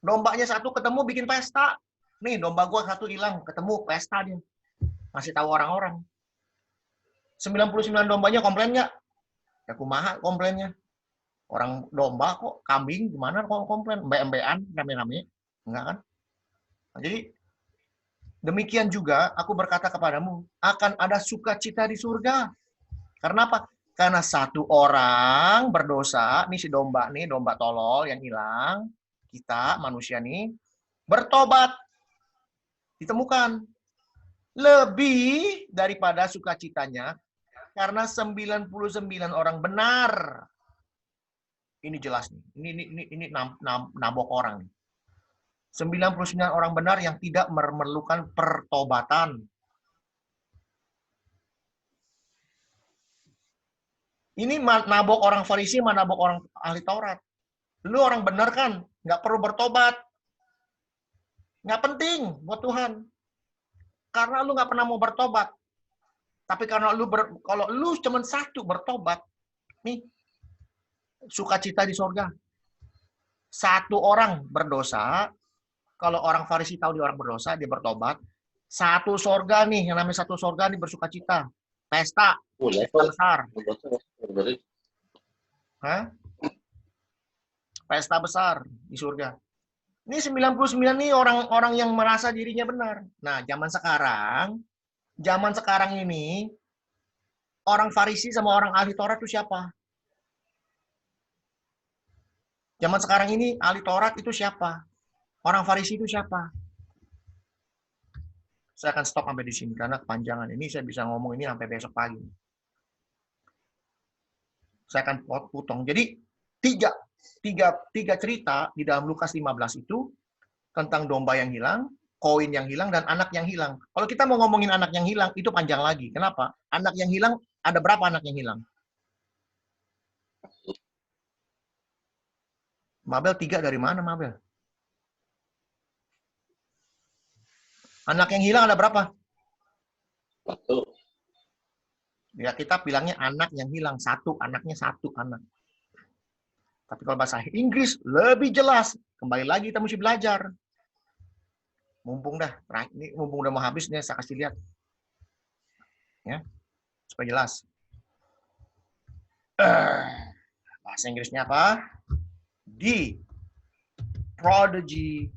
Dombanya satu ketemu bikin pesta. Nih domba gua satu hilang, ketemu pesta dia. Masih tahu orang-orang. 99 dombanya komplain nggak? Ya kumaha komplainnya. Orang domba kok, kambing gimana kok komplain? Embe-embean, rame-rame. Enggak kan? Nah, jadi demikian juga aku berkata kepadamu, akan ada sukacita di surga. Karena apa? Karena satu orang berdosa, nih si domba nih, domba tolol yang hilang, kita manusia nih bertobat, ditemukan lebih daripada sukacitanya karena 99 orang benar. Ini jelas nih. Ini nabok orang nih. 99 orang benar yang tidak memerlukan pertobatan. Ini nabok orang Farisi, nabok orang ahli Taurat. Lu orang benar kan, nggak perlu bertobat. Nggak penting buat Tuhan. Karena lu nggak pernah mau bertobat. Tapi karena kalau lu cuma satu bertobat, nih, sukacita di sorga. Satu orang berdosa, kalau orang Farisi tahu dia orang berdosa, dia bertobat. Satu sorga nih, yang namanya satu sorga nih bersukacita. Pesta besar. Hah? Pesta besar di surga. Ini 99 nih orang-orang yang merasa dirinya benar. Nah, zaman sekarang ini, orang Farisi sama orang ahli Taurat itu siapa? Zaman sekarang ini, ahli Taurat itu siapa? Orang Farisi itu siapa? Saya akan stop sampai di sini, karena kepanjangan. Ini saya bisa ngomong ini sampai besok pagi. Saya akan potong. Jadi, tiga cerita di dalam Lukas 15 itu tentang domba yang hilang, koin yang hilang, dan anak yang hilang. Kalau kita mau ngomongin anak yang hilang, itu panjang lagi. Kenapa? Anak yang hilang, ada berapa anak yang hilang? Mabel 3 dari mana, Mabel? Anak yang hilang ada berapa? 1. Ya, kita bilangnya anak yang hilang. Anaknya satu anak. Tapi kalau bahasa Inggris lebih jelas. Kembali lagi kita mesti belajar. Mumpung udah mau habis nih, saya kasih lihat. Ya, supaya jelas. Bahasa Inggrisnya apa? The prodigy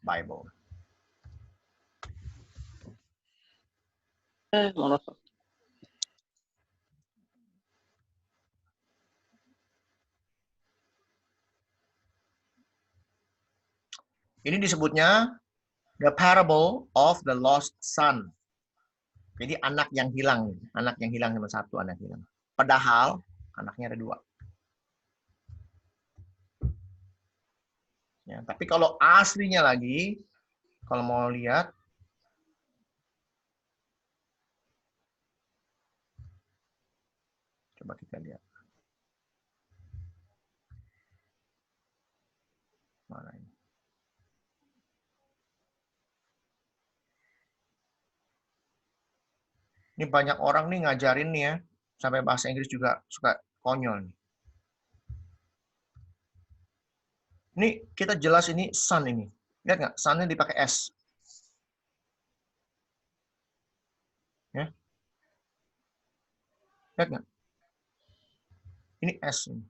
Bible. Monosok. Ini disebutnya the parable of the lost son. Jadi anak yang hilang cuma satu anak hilang. Padahal anaknya ada 2. Ya, tapi kalau aslinya lagi, kalau mau lihat, coba kita lihat. Mana ini? Ini banyak orang nih ngajarin nih ya, sampai bahasa Inggris juga suka konyol nih. Ini kita jelas ini son ini. Lihat nggak? Sonnya dipakai S. Ya. Lihat nggak? Ini S. Ini.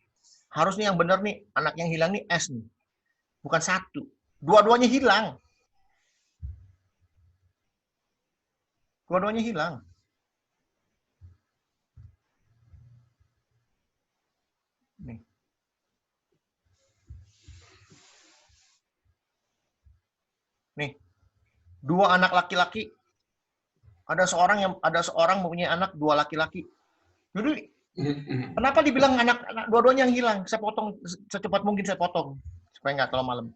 Harusnya yang benar nih, anak yang hilang nih S nih. Bukan 1. Dua-duanya hilang. Dua-duanya hilang. Nih. Nih, 2 anak laki-laki. Ada seorang mempunyai anak 2 laki-laki. Jadi kenapa dibilang anak dua-duanya yang hilang? Saya potong secepat mungkin saya potong supaya nggak terlalu malam.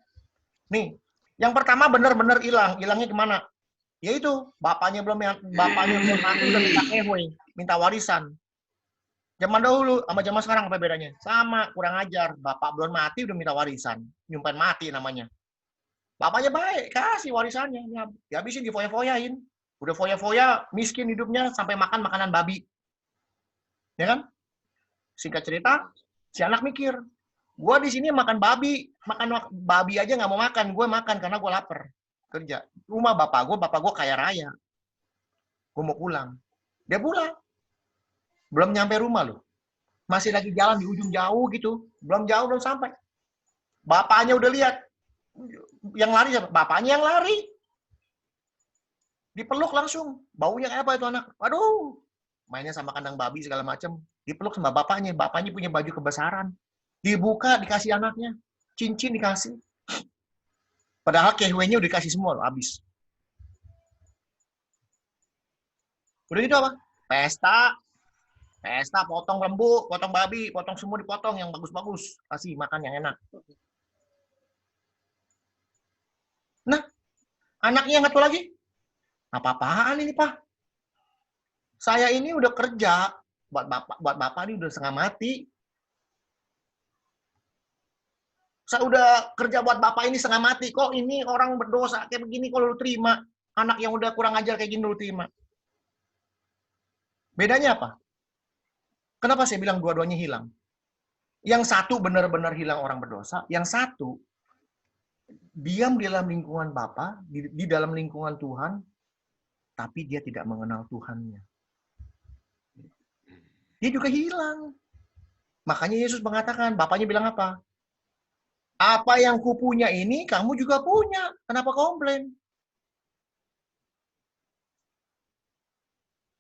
Nih, yang pertama benar-benar hilang. Hilangnya kemana? Yaitu bapaknya belum mati udah minta ehwe, minta warisan. Zaman dahulu sama zaman sekarang apa bedanya? Sama, kurang ajar. Bapak belum mati udah minta warisan. Nyumpain mati namanya. Bapaknya baik, kasih warisannya. Dihabisin, difoya-foyain. Udah foya-foya, miskin hidupnya, sampai makan makanan babi. Ya kan? Singkat cerita, si anak mikir, gue di sini makan babi aja nggak mau makan. Gue makan karena gue lapar. Kerja. Rumah bapak gue kaya raya. Gue mau pulang. Dia pulang. Belum nyampe rumah loh. Masih lagi jalan di ujung jauh gitu. Belum sampai. Bapaknya udah lihat. Yang lari siapa? Bapaknya yang lari. Dipeluk langsung. Baunya kayak apa itu anak? Aduh. Mainnya sama kandang babi segala macam. Dipeluk sama bapaknya. Bapaknya punya baju kebesaran. Dibuka, dikasih anaknya. Cincin dikasih. Padahal kehwenya udah dikasih semua loh, habis. Udah gitu apa? Pesta. Pesta, potong lembu, potong babi, potong semua dipotong yang bagus-bagus. Kasih makan yang enak. Nah, anaknya yang satu lagi. Apa-apaan ini, Pak? Saya ini udah kerja. Buat bapak ini udah setengah mati. Saya udah kerja buat bapak ini setengah mati. Kok ini orang berdosa kayak begini kalau lu terima? Anak yang udah kurang ajar kayak gini lu terima. Bedanya apa? Kenapa saya bilang dua-duanya hilang? Yang satu benar-benar hilang orang berdosa, yang satu diam di dalam lingkungan Bapa, di dalam lingkungan Tuhan, tapi dia tidak mengenal Tuhannya. Dia juga hilang. Makanya Yesus mengatakan, Bapaknya bilang apa? Apa yang kupunya ini, kamu juga punya. Kenapa komplain?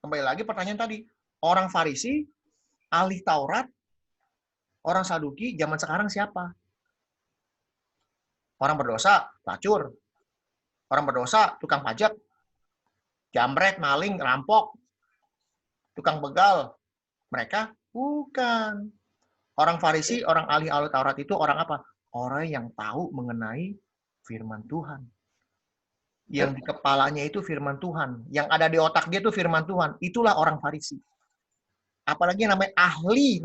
Kembali lagi pertanyaan tadi. Orang Farisi, ahli Taurat, orang Saduki, zaman sekarang siapa? Orang berdosa, pelacur. Orang berdosa, tukang pajak. Jambret, maling, rampok. Tukang begal. Mereka bukan. Orang Farisi, orang ahli Taurat itu orang apa? Orang yang tahu mengenai firman Tuhan. Yang di kepalanya itu firman Tuhan. Yang ada di otak dia itu firman Tuhan. Itulah orang Farisi. Apalagi namanya ahli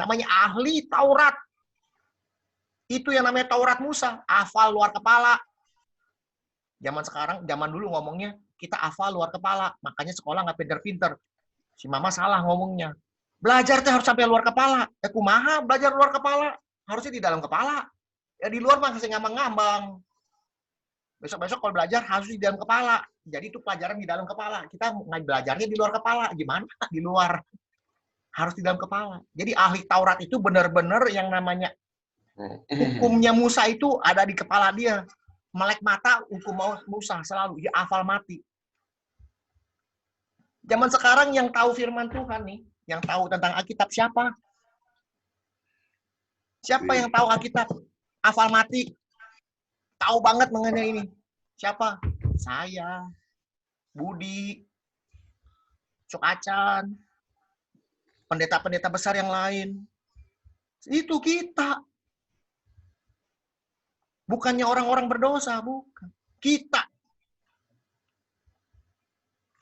Taurat. Itu yang namanya Taurat Musa, hafal luar kepala. Zaman sekarang, zaman dulu ngomongnya, kita hafal luar kepala. Makanya sekolah nggak pinter-pinter. Si mama salah ngomongnya. Belajar tuh harus sampai luar kepala. Kumaha belajar luar kepala? Harusnya di dalam kepala. Ya di luar mah kasih ngambang-ngambang. Besok-besok kalau belajar harus di dalam kepala. Jadi itu pelajaran di dalam kepala. Kita nggak belajarnya di luar kepala. Gimana? Di luar. Harus di dalam kepala. Jadi ahli Taurat itu benar-benar yang namanya hukumnya Musa itu ada di kepala dia. Melek mata hukum Musa selalu. Dia hafal mati. Zaman sekarang yang tahu firman Tuhan nih, yang tahu tentang Alkitab siapa? Siapa yang tahu Alkitab? Hafal mati. Tahu banget mengenai ini. Siapa? Saya. Budi. Cok Acan. Pendeta-pendeta besar yang lain. Itu kita. Bukannya orang-orang berdosa, bukan. Kita.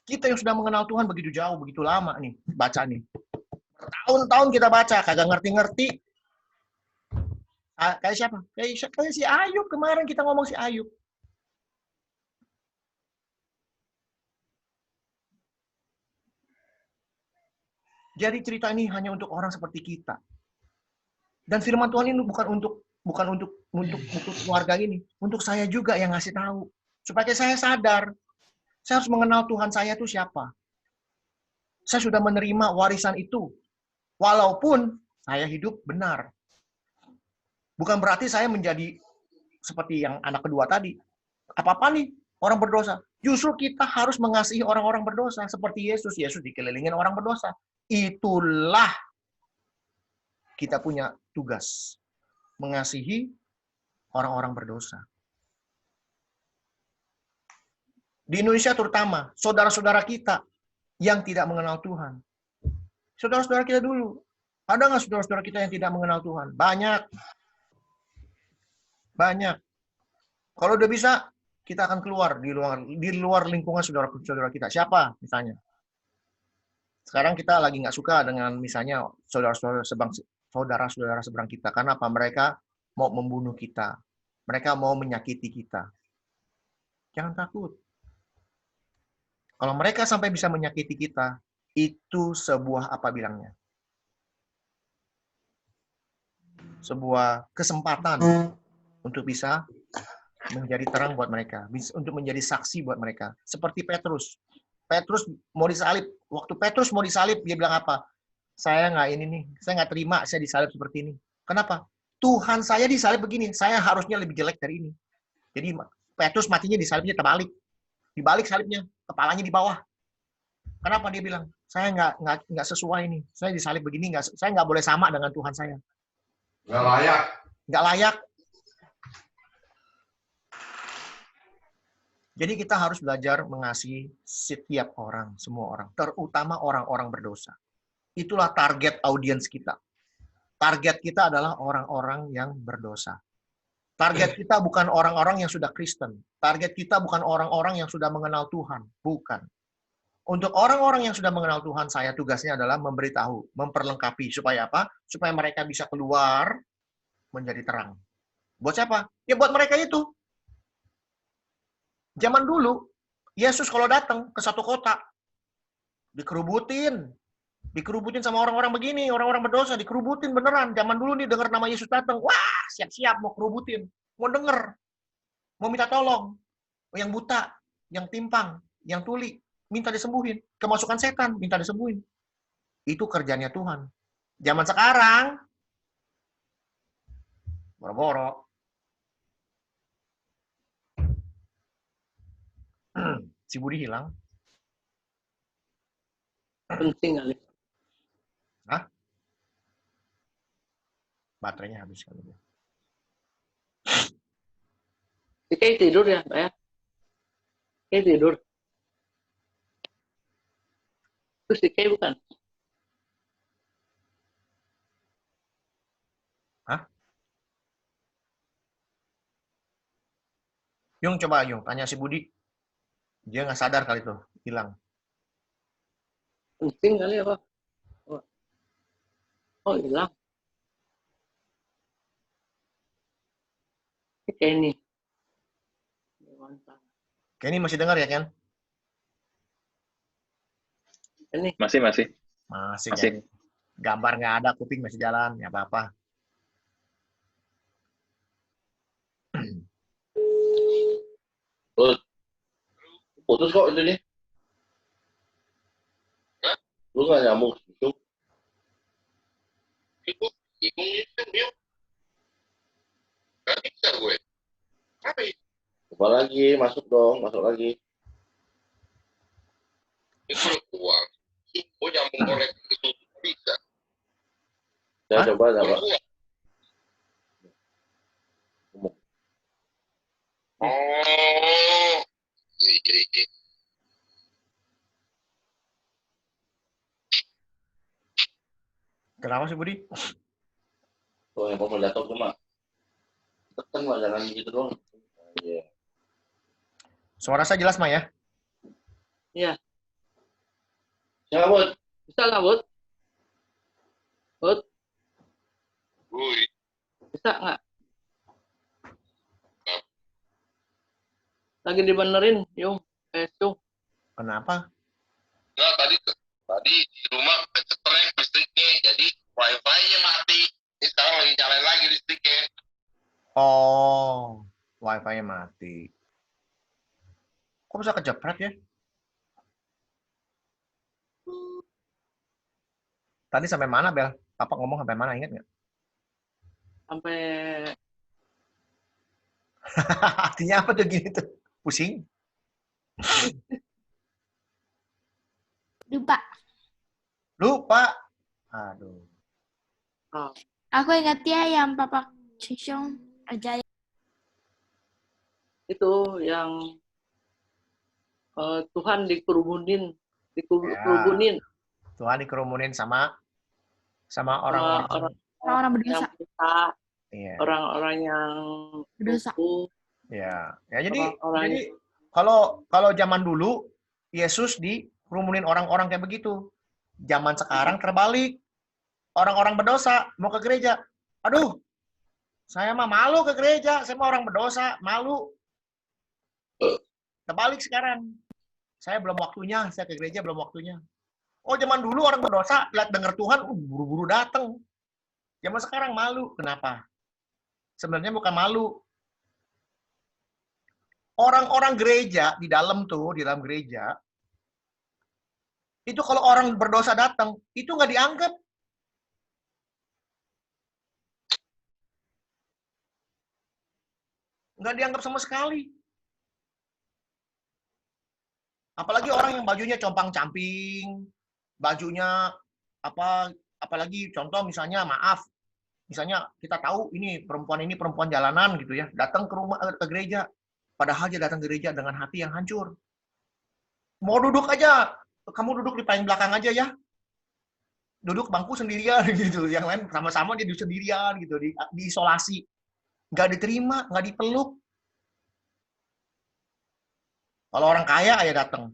Kita yang sudah mengenal Tuhan begitu jauh, begitu lama nih, baca nih. Bertahun-tahun kita baca, kagak ngerti-ngerti. Kayak siapa? Kayak si Ayub, kemarin kita ngomong si Ayub. Jadi cerita ini hanya untuk orang seperti kita. Dan firman Tuhan ini bukan untuk keluarga ini, untuk saya juga yang ngasih tahu. Supaya saya sadar, saya harus mengenal Tuhan saya itu siapa. Saya sudah menerima warisan itu. Walaupun saya hidup benar. Bukan berarti saya menjadi seperti yang anak kedua tadi. Apa-apa nih, orang berdosa. Justru kita harus mengasihi orang-orang berdosa. Seperti Yesus. Yesus dikelilingin orang berdosa. Itulah kita punya tugas. Mengasihi orang-orang berdosa. Di Indonesia terutama, saudara-saudara kita yang tidak mengenal Tuhan. Saudara-saudara kita dulu. Ada nggak saudara-saudara kita yang tidak mengenal Tuhan? Banyak. Banyak. Kalau udah bisa, kita akan keluar di luar lingkungan saudara-saudara kita. Siapa misalnya? Sekarang kita lagi nggak suka dengan misalnya saudara-saudara seberang kita. Karena apa? Mereka mau membunuh kita. Mereka mau menyakiti kita. Jangan takut. Kalau mereka sampai bisa menyakiti kita, itu sebuah apa bilangnya? Sebuah kesempatan untuk bisa menjadi terang buat mereka. Untuk menjadi saksi buat mereka. Seperti Petrus. Petrus mau disalib. Waktu Petrus mau disalib, dia bilang apa? Saya nggak ini nih. Saya nggak terima saya disalib seperti ini. Kenapa? Tuhan saya disalib begini. Saya harusnya lebih jelek dari ini. Jadi Petrus matinya disalibnya terbalik. Dibalik salibnya, kepalanya di bawah. Kenapa dia bilang? Saya nggak sesuai ini. Saya disalib begini, saya nggak boleh sama dengan Tuhan saya. Nggak layak. Nggak layak. Jadi kita harus belajar mengasihi setiap orang, semua orang, terutama orang-orang berdosa. Itulah target audiens kita. Target kita adalah orang-orang yang berdosa. Target kita bukan orang-orang yang sudah Kristen. Target kita bukan orang-orang yang sudah mengenal Tuhan. Bukan. Untuk orang-orang yang sudah mengenal Tuhan, saya tugasnya adalah memberitahu, memperlengkapi. Supaya apa? Supaya mereka bisa keluar menjadi terang. Buat siapa? Ya buat mereka itu. Zaman dulu, Yesus kalau datang ke satu kota, dikerubutin sama orang-orang begini, orang-orang berdosa, dikerubutin beneran. Zaman dulu nih dengar nama Yesus datang, wah siap-siap mau kerubutin, mau denger, mau minta tolong. Yang buta, yang timpang, yang tuli, minta disembuhin. Kemasukan setan, minta disembuhin. Itu kerjanya Tuhan. Zaman sekarang, boro-boro. Si Budi hilang. Penting kali. Hah? Baterainya habis kali. Si Kay tidur ya, Mbak ya? Kay tidur. Itu si Kay bukan? Hah? Yung, coba Yung, tanya si Budi. Dia nggak sadar kali tuh, hilang. Penting kali apa? Oh, hilang. Si Kenny. Mantap. Kenny masih dengar ya, Ken? Kenny. Masih. Masih. Masih. Kenny. Gambar nggak ada, kuping masih jalan, nggak apa-apa. Putus kok itu nih. Lu nggak nyambung itu. Coba lagi, masuk dong, masuk lagi. Itu uang. Oh, nyambung korek itu bisa. Ya, coba. Oh, iya. Kenapa sih, Budi? Tuh, yang mau jatuh cuma. Tekan lah, jangan gitu doang. Iya. Suara saya jelas, Ma, ya? Iya. Ya, Bud. Bisa lah, Bud? Bud? Woi. Bisa nggak? Lagi dibenerin, Yung. Yung. Kenapa? Nah, tadi di rumah kecetrek listriknya, jadi wifi-nya mati. Ini sekarang lagi nyalain lagi listriknya. Oh, wifi-nya mati. Kok bisa kejepret ya? Tadi sampai mana, Bel? Papa ngomong sampai mana, ingat nggak? Sampai Artinya apa tuh gini tuh? Pusing? Lupa. Aduh. oh, Aku ingat ya yang Papa Cicong ajaib. itu yang Tuhan dikerumunin. Tuhan dikerumunin sama orang-orang. Orang-orang berdosa. Yang buta, Iya. orang-orang yang Berdosa. lumpuh, Ya, jadi orang-orang kalau zaman dulu Yesus dikerumunin orang-orang kayak begitu. Zaman sekarang terbalik. Orang-orang berdosa mau ke gereja. Aduh, saya mah malu ke gereja. Saya mah orang berdosa, malu. Terbalik sekarang. Saya belum waktunya, saya ke gereja belum waktunya. Oh, zaman dulu orang berdosa, lihat denger Tuhan, buru-buru datang. Zaman sekarang malu. Kenapa? Sebenarnya bukan malu. Orang-orang gereja di dalam gereja, itu kalau orang berdosa datang, itu nggak dianggap. Nggak dianggap sama sekali. Apalagi orang yang bajunya compang-camping, bajunya apalagi contoh misalnya misalnya kita tahu ini perempuan jalanan gitu ya, datang ke gereja. Padahal dia datang ke gereja dengan hati yang hancur. Mau duduk aja, kamu duduk di paling belakang aja ya. Duduk bangku sendirian gitu. Yang lain sama-sama dia duduk sendirian gitu, diisolasi. Nggak diterima, nggak dipeluk. Kalau orang kaya aja datang.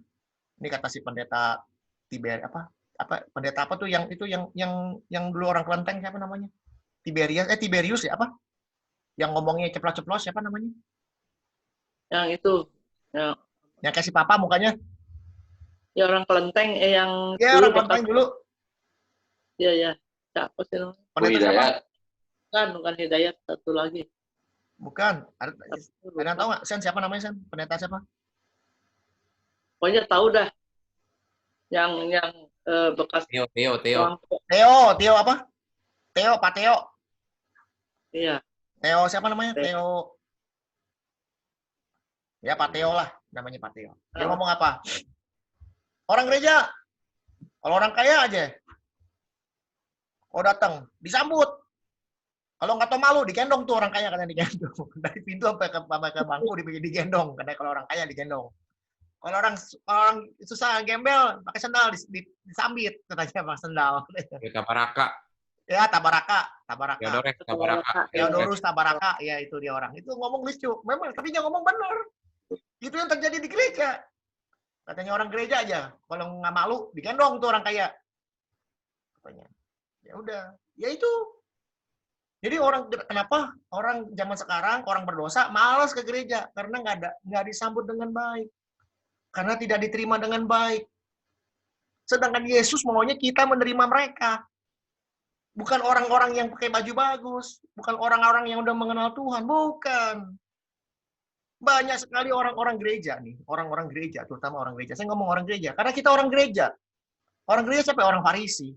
Ini kata si pendeta pendeta apa tuh yang itu yang dulu orang Kelenteng, siapa namanya? Tiberius ya apa? Yang ngomongnya ceplos-ceplos, siapa namanya? Yang itu, Yang kasih papa mukanya. ya orang Kelenteng, yang Ya, orang Kelenteng dulu. Iya. Siapa sih namanya? Pendeta siapa? Bukan Hidayat, satu lagi. Bukan. Ada yang tahu nggak? Sen, siapa namanya, Sen? Pendeta siapa? Pokoknya tahu dah. Yang bekas Theo. Theo apa? Pak Theo. Iya. Theo siapa namanya? Theo. Ya, Pak Theo lah. Namanya Pak Theo. Dia ngomong apa? Orang gereja. Kalau orang kaya aja. Datang, disambut. Kalau nggak tahu malu, digendong tuh orang kaya, katanya digendong. Dari pintu sampai ke bangku digendong. Katanya kalau orang kaya digendong. Kalau orang susah gembel, pakai sendal disambit, katanya pakai sendal. Tabaraka. Ya, Tabaraka. Theodorus Tabaraka, ya itu dia orang. Itu ngomong lucu. Memang, tapi dia ngomong benar. Itu yang terjadi di gereja. Katanya orang gereja aja, kalau nggak malu, digendong tuh orang kaya. Katanya. Ya udah, ya itu. Jadi kenapa orang zaman sekarang, orang berdosa malas ke gereja karena nggak disambut dengan baik, karena tidak diterima dengan baik. Sedangkan Yesus maunya kita menerima mereka, bukan orang-orang yang pakai baju bagus, bukan orang-orang yang udah mengenal Tuhan, bukan. Banyak sekali orang-orang gereja nih, orang-orang gereja, terutama orang gereja. Saya ngomong orang gereja karena kita orang gereja. Orang gereja siapa? Orang Farisi.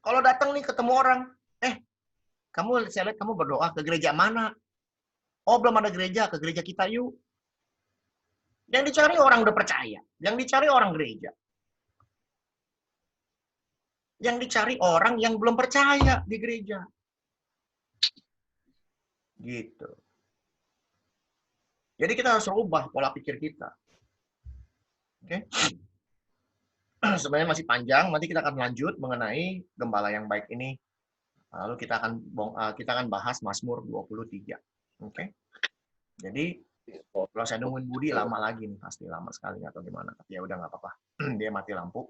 Kalau datang nih ketemu orang, saya lihat kamu berdoa ke gereja mana? Oh, belum ada gereja, ke gereja kita yuk. Yang dicari orang udah percaya, yang dicari orang gereja. Yang dicari orang yang belum percaya di gereja. Gitu. Jadi kita harus rubah pola pikir kita. Oke? Sebenarnya masih panjang, nanti kita akan lanjut mengenai gembala yang baik ini. Lalu kita akan bahas Mazmur 23. Oke? Jadi kalau saya nungguin Budi lama lagi nih, pasti lama sekali atau gimana. Tapi ya udah nggak apa-apa. Dia mati lampu.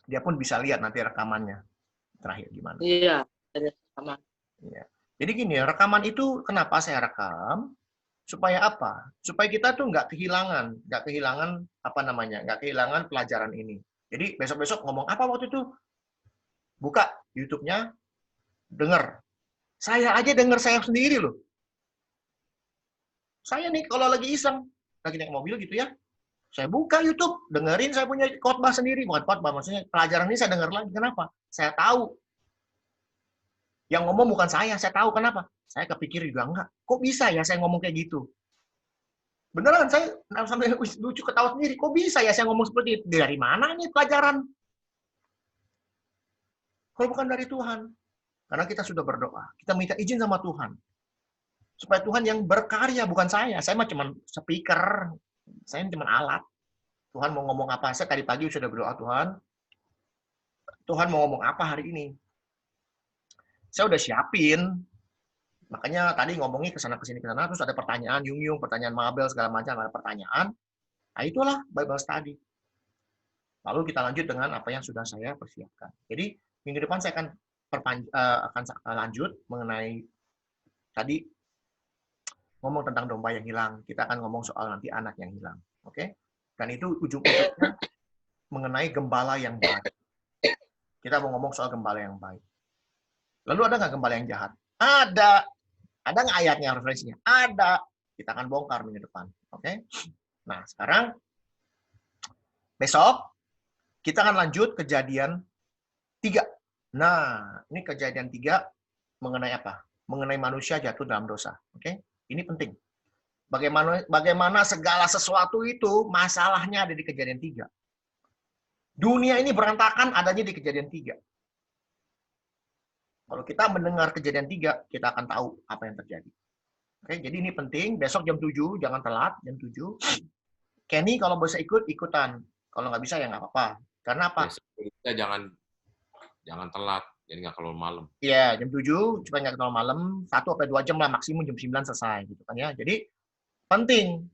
Dia pun bisa lihat nanti rekamannya terakhir gimana. Iya, ada rekaman. Iya. Jadi gini, rekaman itu kenapa saya rekam? Supaya apa? Supaya kita tuh nggak kehilangan pelajaran ini. Jadi besok-besok ngomong apa waktu itu? Buka YouTube-nya, denger. Saya aja denger saya sendiri loh. Saya nih kalau lagi iseng, lagi naik mobil gitu ya, saya buka YouTube, dengerin saya punya khotbah sendiri. Bukan khotbah, maksudnya pelajaran ini saya denger lagi. Kenapa? Saya tahu. Yang ngomong bukan saya tahu kenapa. Saya kepikir juga enggak. Kok bisa ya saya ngomong kayak gitu? Beneran, saya sampai lucu ketawa sendiri. Kok bisa ya saya ngomong seperti itu? Dari mana nih pelajaran? Kalau bukan dari Tuhan. Karena kita sudah berdoa. Kita minta izin sama Tuhan. Supaya Tuhan yang berkarya, bukan saya. Saya mah cuma speaker. Saya cuma alat. Tuhan mau ngomong apa? Saya tadi pagi sudah berdoa, Tuhan mau ngomong apa hari ini? Saya udah siapin. Makanya tadi ngomongnya kesana kesini kesana, terus ada pertanyaan Yung, pertanyaan Mabel segala macam, ada pertanyaan. Nah itulah Bible Study. Lalu kita lanjut dengan apa yang sudah saya persiapkan. Jadi minggu depan saya akan lanjut mengenai tadi ngomong tentang domba yang hilang. Kita akan ngomong soal nanti anak yang hilang. Oke? Dan itu ujung-ujungnya mengenai gembala yang baik. Kita mau ngomong soal gembala yang baik. Lalu ada nggak gembala yang jahat? Ada. Ada nggak ayatnya, referensinya? Ada. Kita akan bongkar minggu depan. Oke? Nah, sekarang besok kita akan lanjut Kejadian 3. Nah, ini Kejadian 3 mengenai apa? Mengenai manusia jatuh dalam dosa. Oke? Ini penting. Bagaimana segala sesuatu itu masalahnya ada di Kejadian 3. Dunia ini berantakan adanya di Kejadian 3. Kalau kita mendengar Kejadian 3, kita akan tahu apa yang terjadi. Oke, jadi ini penting. Besok jam 7, jangan telat, jam 7. Kenny kalau bisa ikut, ikutan. Kalau nggak bisa, ya nggak apa-apa. Karena apa? Ya, jangan telat, jadi nggak keluar malam. Iya, jam 7, supaya nggak keluar malam. 1-2 jam lah, maksimum jam 9 selesai. Gitu kan ya. Jadi, penting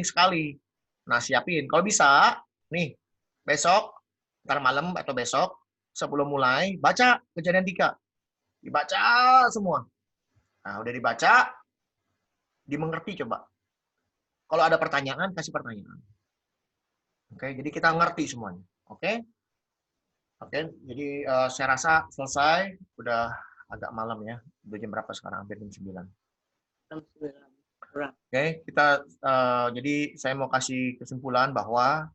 sekali. Nah, siapin. Kalau bisa, nih, besok, ntar malam atau besok, sebelum mulai, baca Kejadian 3. Dibaca semua. Nah, udah dibaca, dimengerti coba. Kalau ada pertanyaan, kasih pertanyaan. Oke, jadi kita ngerti semuanya. Oke? Oke, jadi saya rasa selesai. Udah agak malam ya. Udah jam berapa sekarang? Hampir jam 9. Oke, jadi saya mau kasih kesimpulan bahwa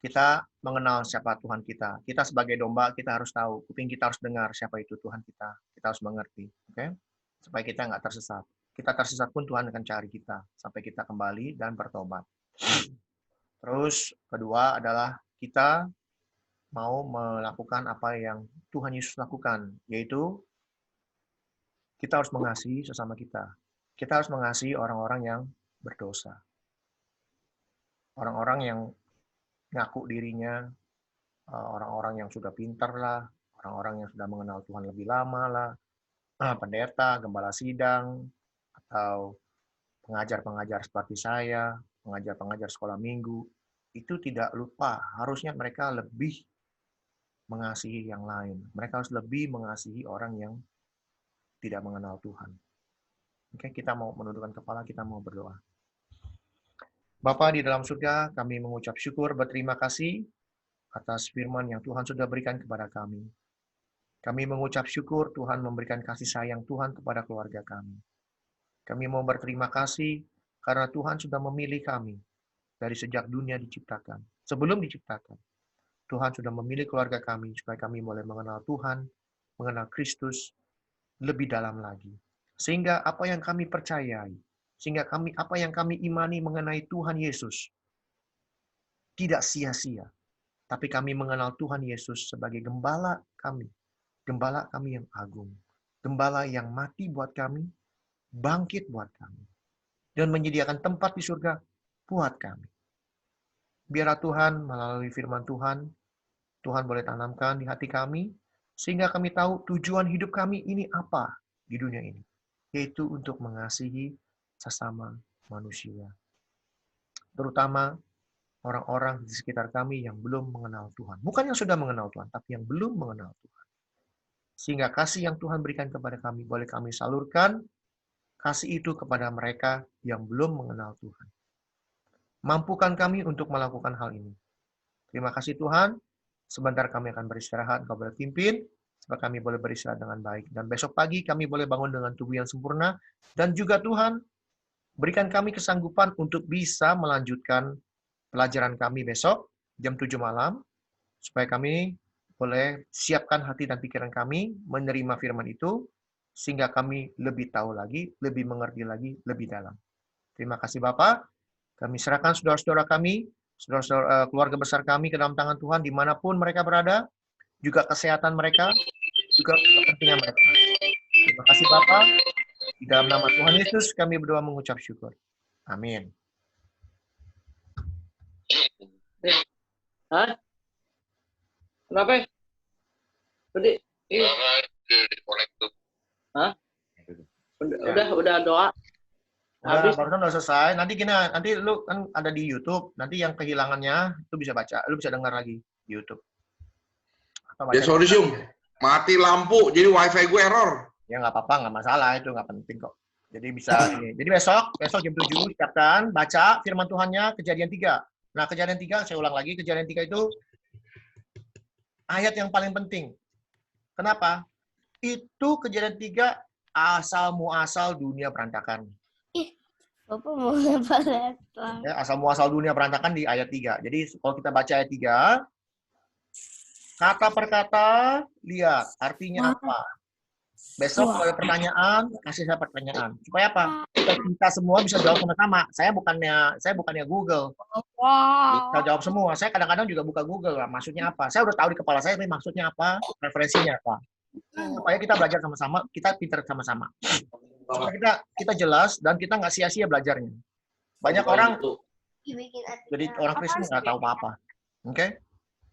kita mengenal siapa Tuhan kita. Kita sebagai domba, kita harus tahu. Kuping kita harus dengar siapa itu Tuhan kita. Kita harus mengerti. Oke? Supaya kita nggak tersesat. Kita tersesat pun Tuhan akan cari kita. Sampai kita kembali dan bertobat. Terus, kedua adalah kita mau melakukan apa yang Tuhan Yesus lakukan. Yaitu, kita harus mengasihi sesama kita. Kita harus mengasihi orang-orang yang berdosa. Orang-orang yang ngaku dirinya, orang-orang yang sudah pintar lah, orang-orang yang sudah mengenal Tuhan lebih lama lah, pendeta, gembala sidang, atau pengajar-pengajar seperti saya, pengajar-pengajar sekolah minggu, itu tidak lupa, harusnya mereka lebih mengasihi yang lain. Mereka harus lebih mengasihi orang yang tidak mengenal Tuhan. Oke, kita mau menundukkan kepala, kita mau berdoa. Bapa di dalam surga, kami mengucap syukur, berterima kasih atas firman yang Tuhan sudah berikan kepada kami. Kami mengucap syukur Tuhan memberikan kasih sayang Tuhan kepada keluarga kami. Kami mau berterima kasih karena Tuhan sudah memilih kami dari sejak dunia diciptakan. Sebelum diciptakan, Tuhan sudah memilih keluarga kami supaya kami boleh mengenal Tuhan, mengenal Kristus lebih dalam lagi. Sehingga apa yang kami percayai, apa yang kami imani mengenai Tuhan Yesus tidak sia-sia. Tapi kami mengenal Tuhan Yesus sebagai gembala kami yang agung. Gembala yang mati buat kami, bangkit buat kami. Dan menyediakan tempat di surga buat kami. Biarlah Tuhan melalui firman Tuhan boleh tanamkan di hati kami, sehingga kami tahu tujuan hidup kami ini apa di dunia ini. Yaitu untuk mengasihi sesama manusia. Terutama orang-orang di sekitar kami yang belum mengenal Tuhan. Bukan yang sudah mengenal Tuhan, tapi yang belum mengenal Tuhan. Sehingga kasih yang Tuhan berikan kepada kami, boleh kami salurkan kasih itu kepada mereka yang belum mengenal Tuhan. Mampukan kami untuk melakukan hal ini. Terima kasih Tuhan. Sebentar kami akan beristirahat, Kau boleh pimpin, supaya kami boleh beristirahat dengan baik. Dan besok pagi kami boleh bangun dengan tubuh yang sempurna. Dan juga Tuhan, berikan kami kesanggupan untuk bisa melanjutkan pelajaran kami besok, jam 7 malam, supaya kami boleh siapkan hati dan pikiran kami, menerima firman itu, sehingga kami lebih tahu lagi, lebih mengerti lagi, lebih dalam. Terima kasih Bapak. Kami serahkan saudara-saudara kami, saudara-saudara keluarga besar kami ke dalam tangan Tuhan, dimanapun mereka berada, juga kesehatan mereka, juga kepentingan mereka. Terima kasih Bapak. Di dalam nama Tuhan Yesus kami berdoa mengucap syukur. Amin. Hah? Kenapa? Tadi? Hah? Udah doa. Barusan udah selesai. Nanti lu kan ada di YouTube. Nanti yang kehilangannya itu bisa baca, lu bisa dengar lagi di YouTube. Ya sorry Syum, mati lampu, jadi wifi gue error. Ya nggak apa-apa, nggak masalah, itu nggak penting kok. Jadi bisa ini. Jadi besok jam 7 siapkan, baca firman Tuhannya Kejadian 3. Nah, Kejadian 3, saya ulang lagi, Kejadian 3 itu ayat yang paling penting. Kenapa? Itu Kejadian 3 asal-muasal dunia berantakan. Bapak mau lempar-lempar. Ya, asal-muasal dunia berantakan di ayat 3. Jadi kalau kita baca ayat 3, kata per kata, lihat artinya apa. Besok kalau ada pertanyaan, kasih saya pertanyaan. Supaya apa? Kita semua bisa jawab sama-sama. Saya bukannya Google. Bisa jawab semua. Saya kadang-kadang juga buka Google. Maksudnya apa? Saya udah tahu di kepala saya, tapi maksudnya apa? Referensinya apa? supaya kita belajar sama-sama, kita pintar sama-sama. Supaya kita jelas dan kita nggak sia-sia belajarnya. Banyak orang jadi orang Kristen nggak tahu apa-apa. Oke?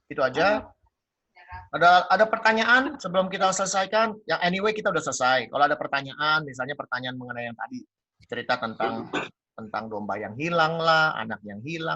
Itu aja. Ada pertanyaan sebelum kita selesaikan? Ya anyway kita udah selesai. Kalau ada pertanyaan, misalnya pertanyaan mengenai yang tadi cerita tentang domba yang hilang lah, anak yang hilang.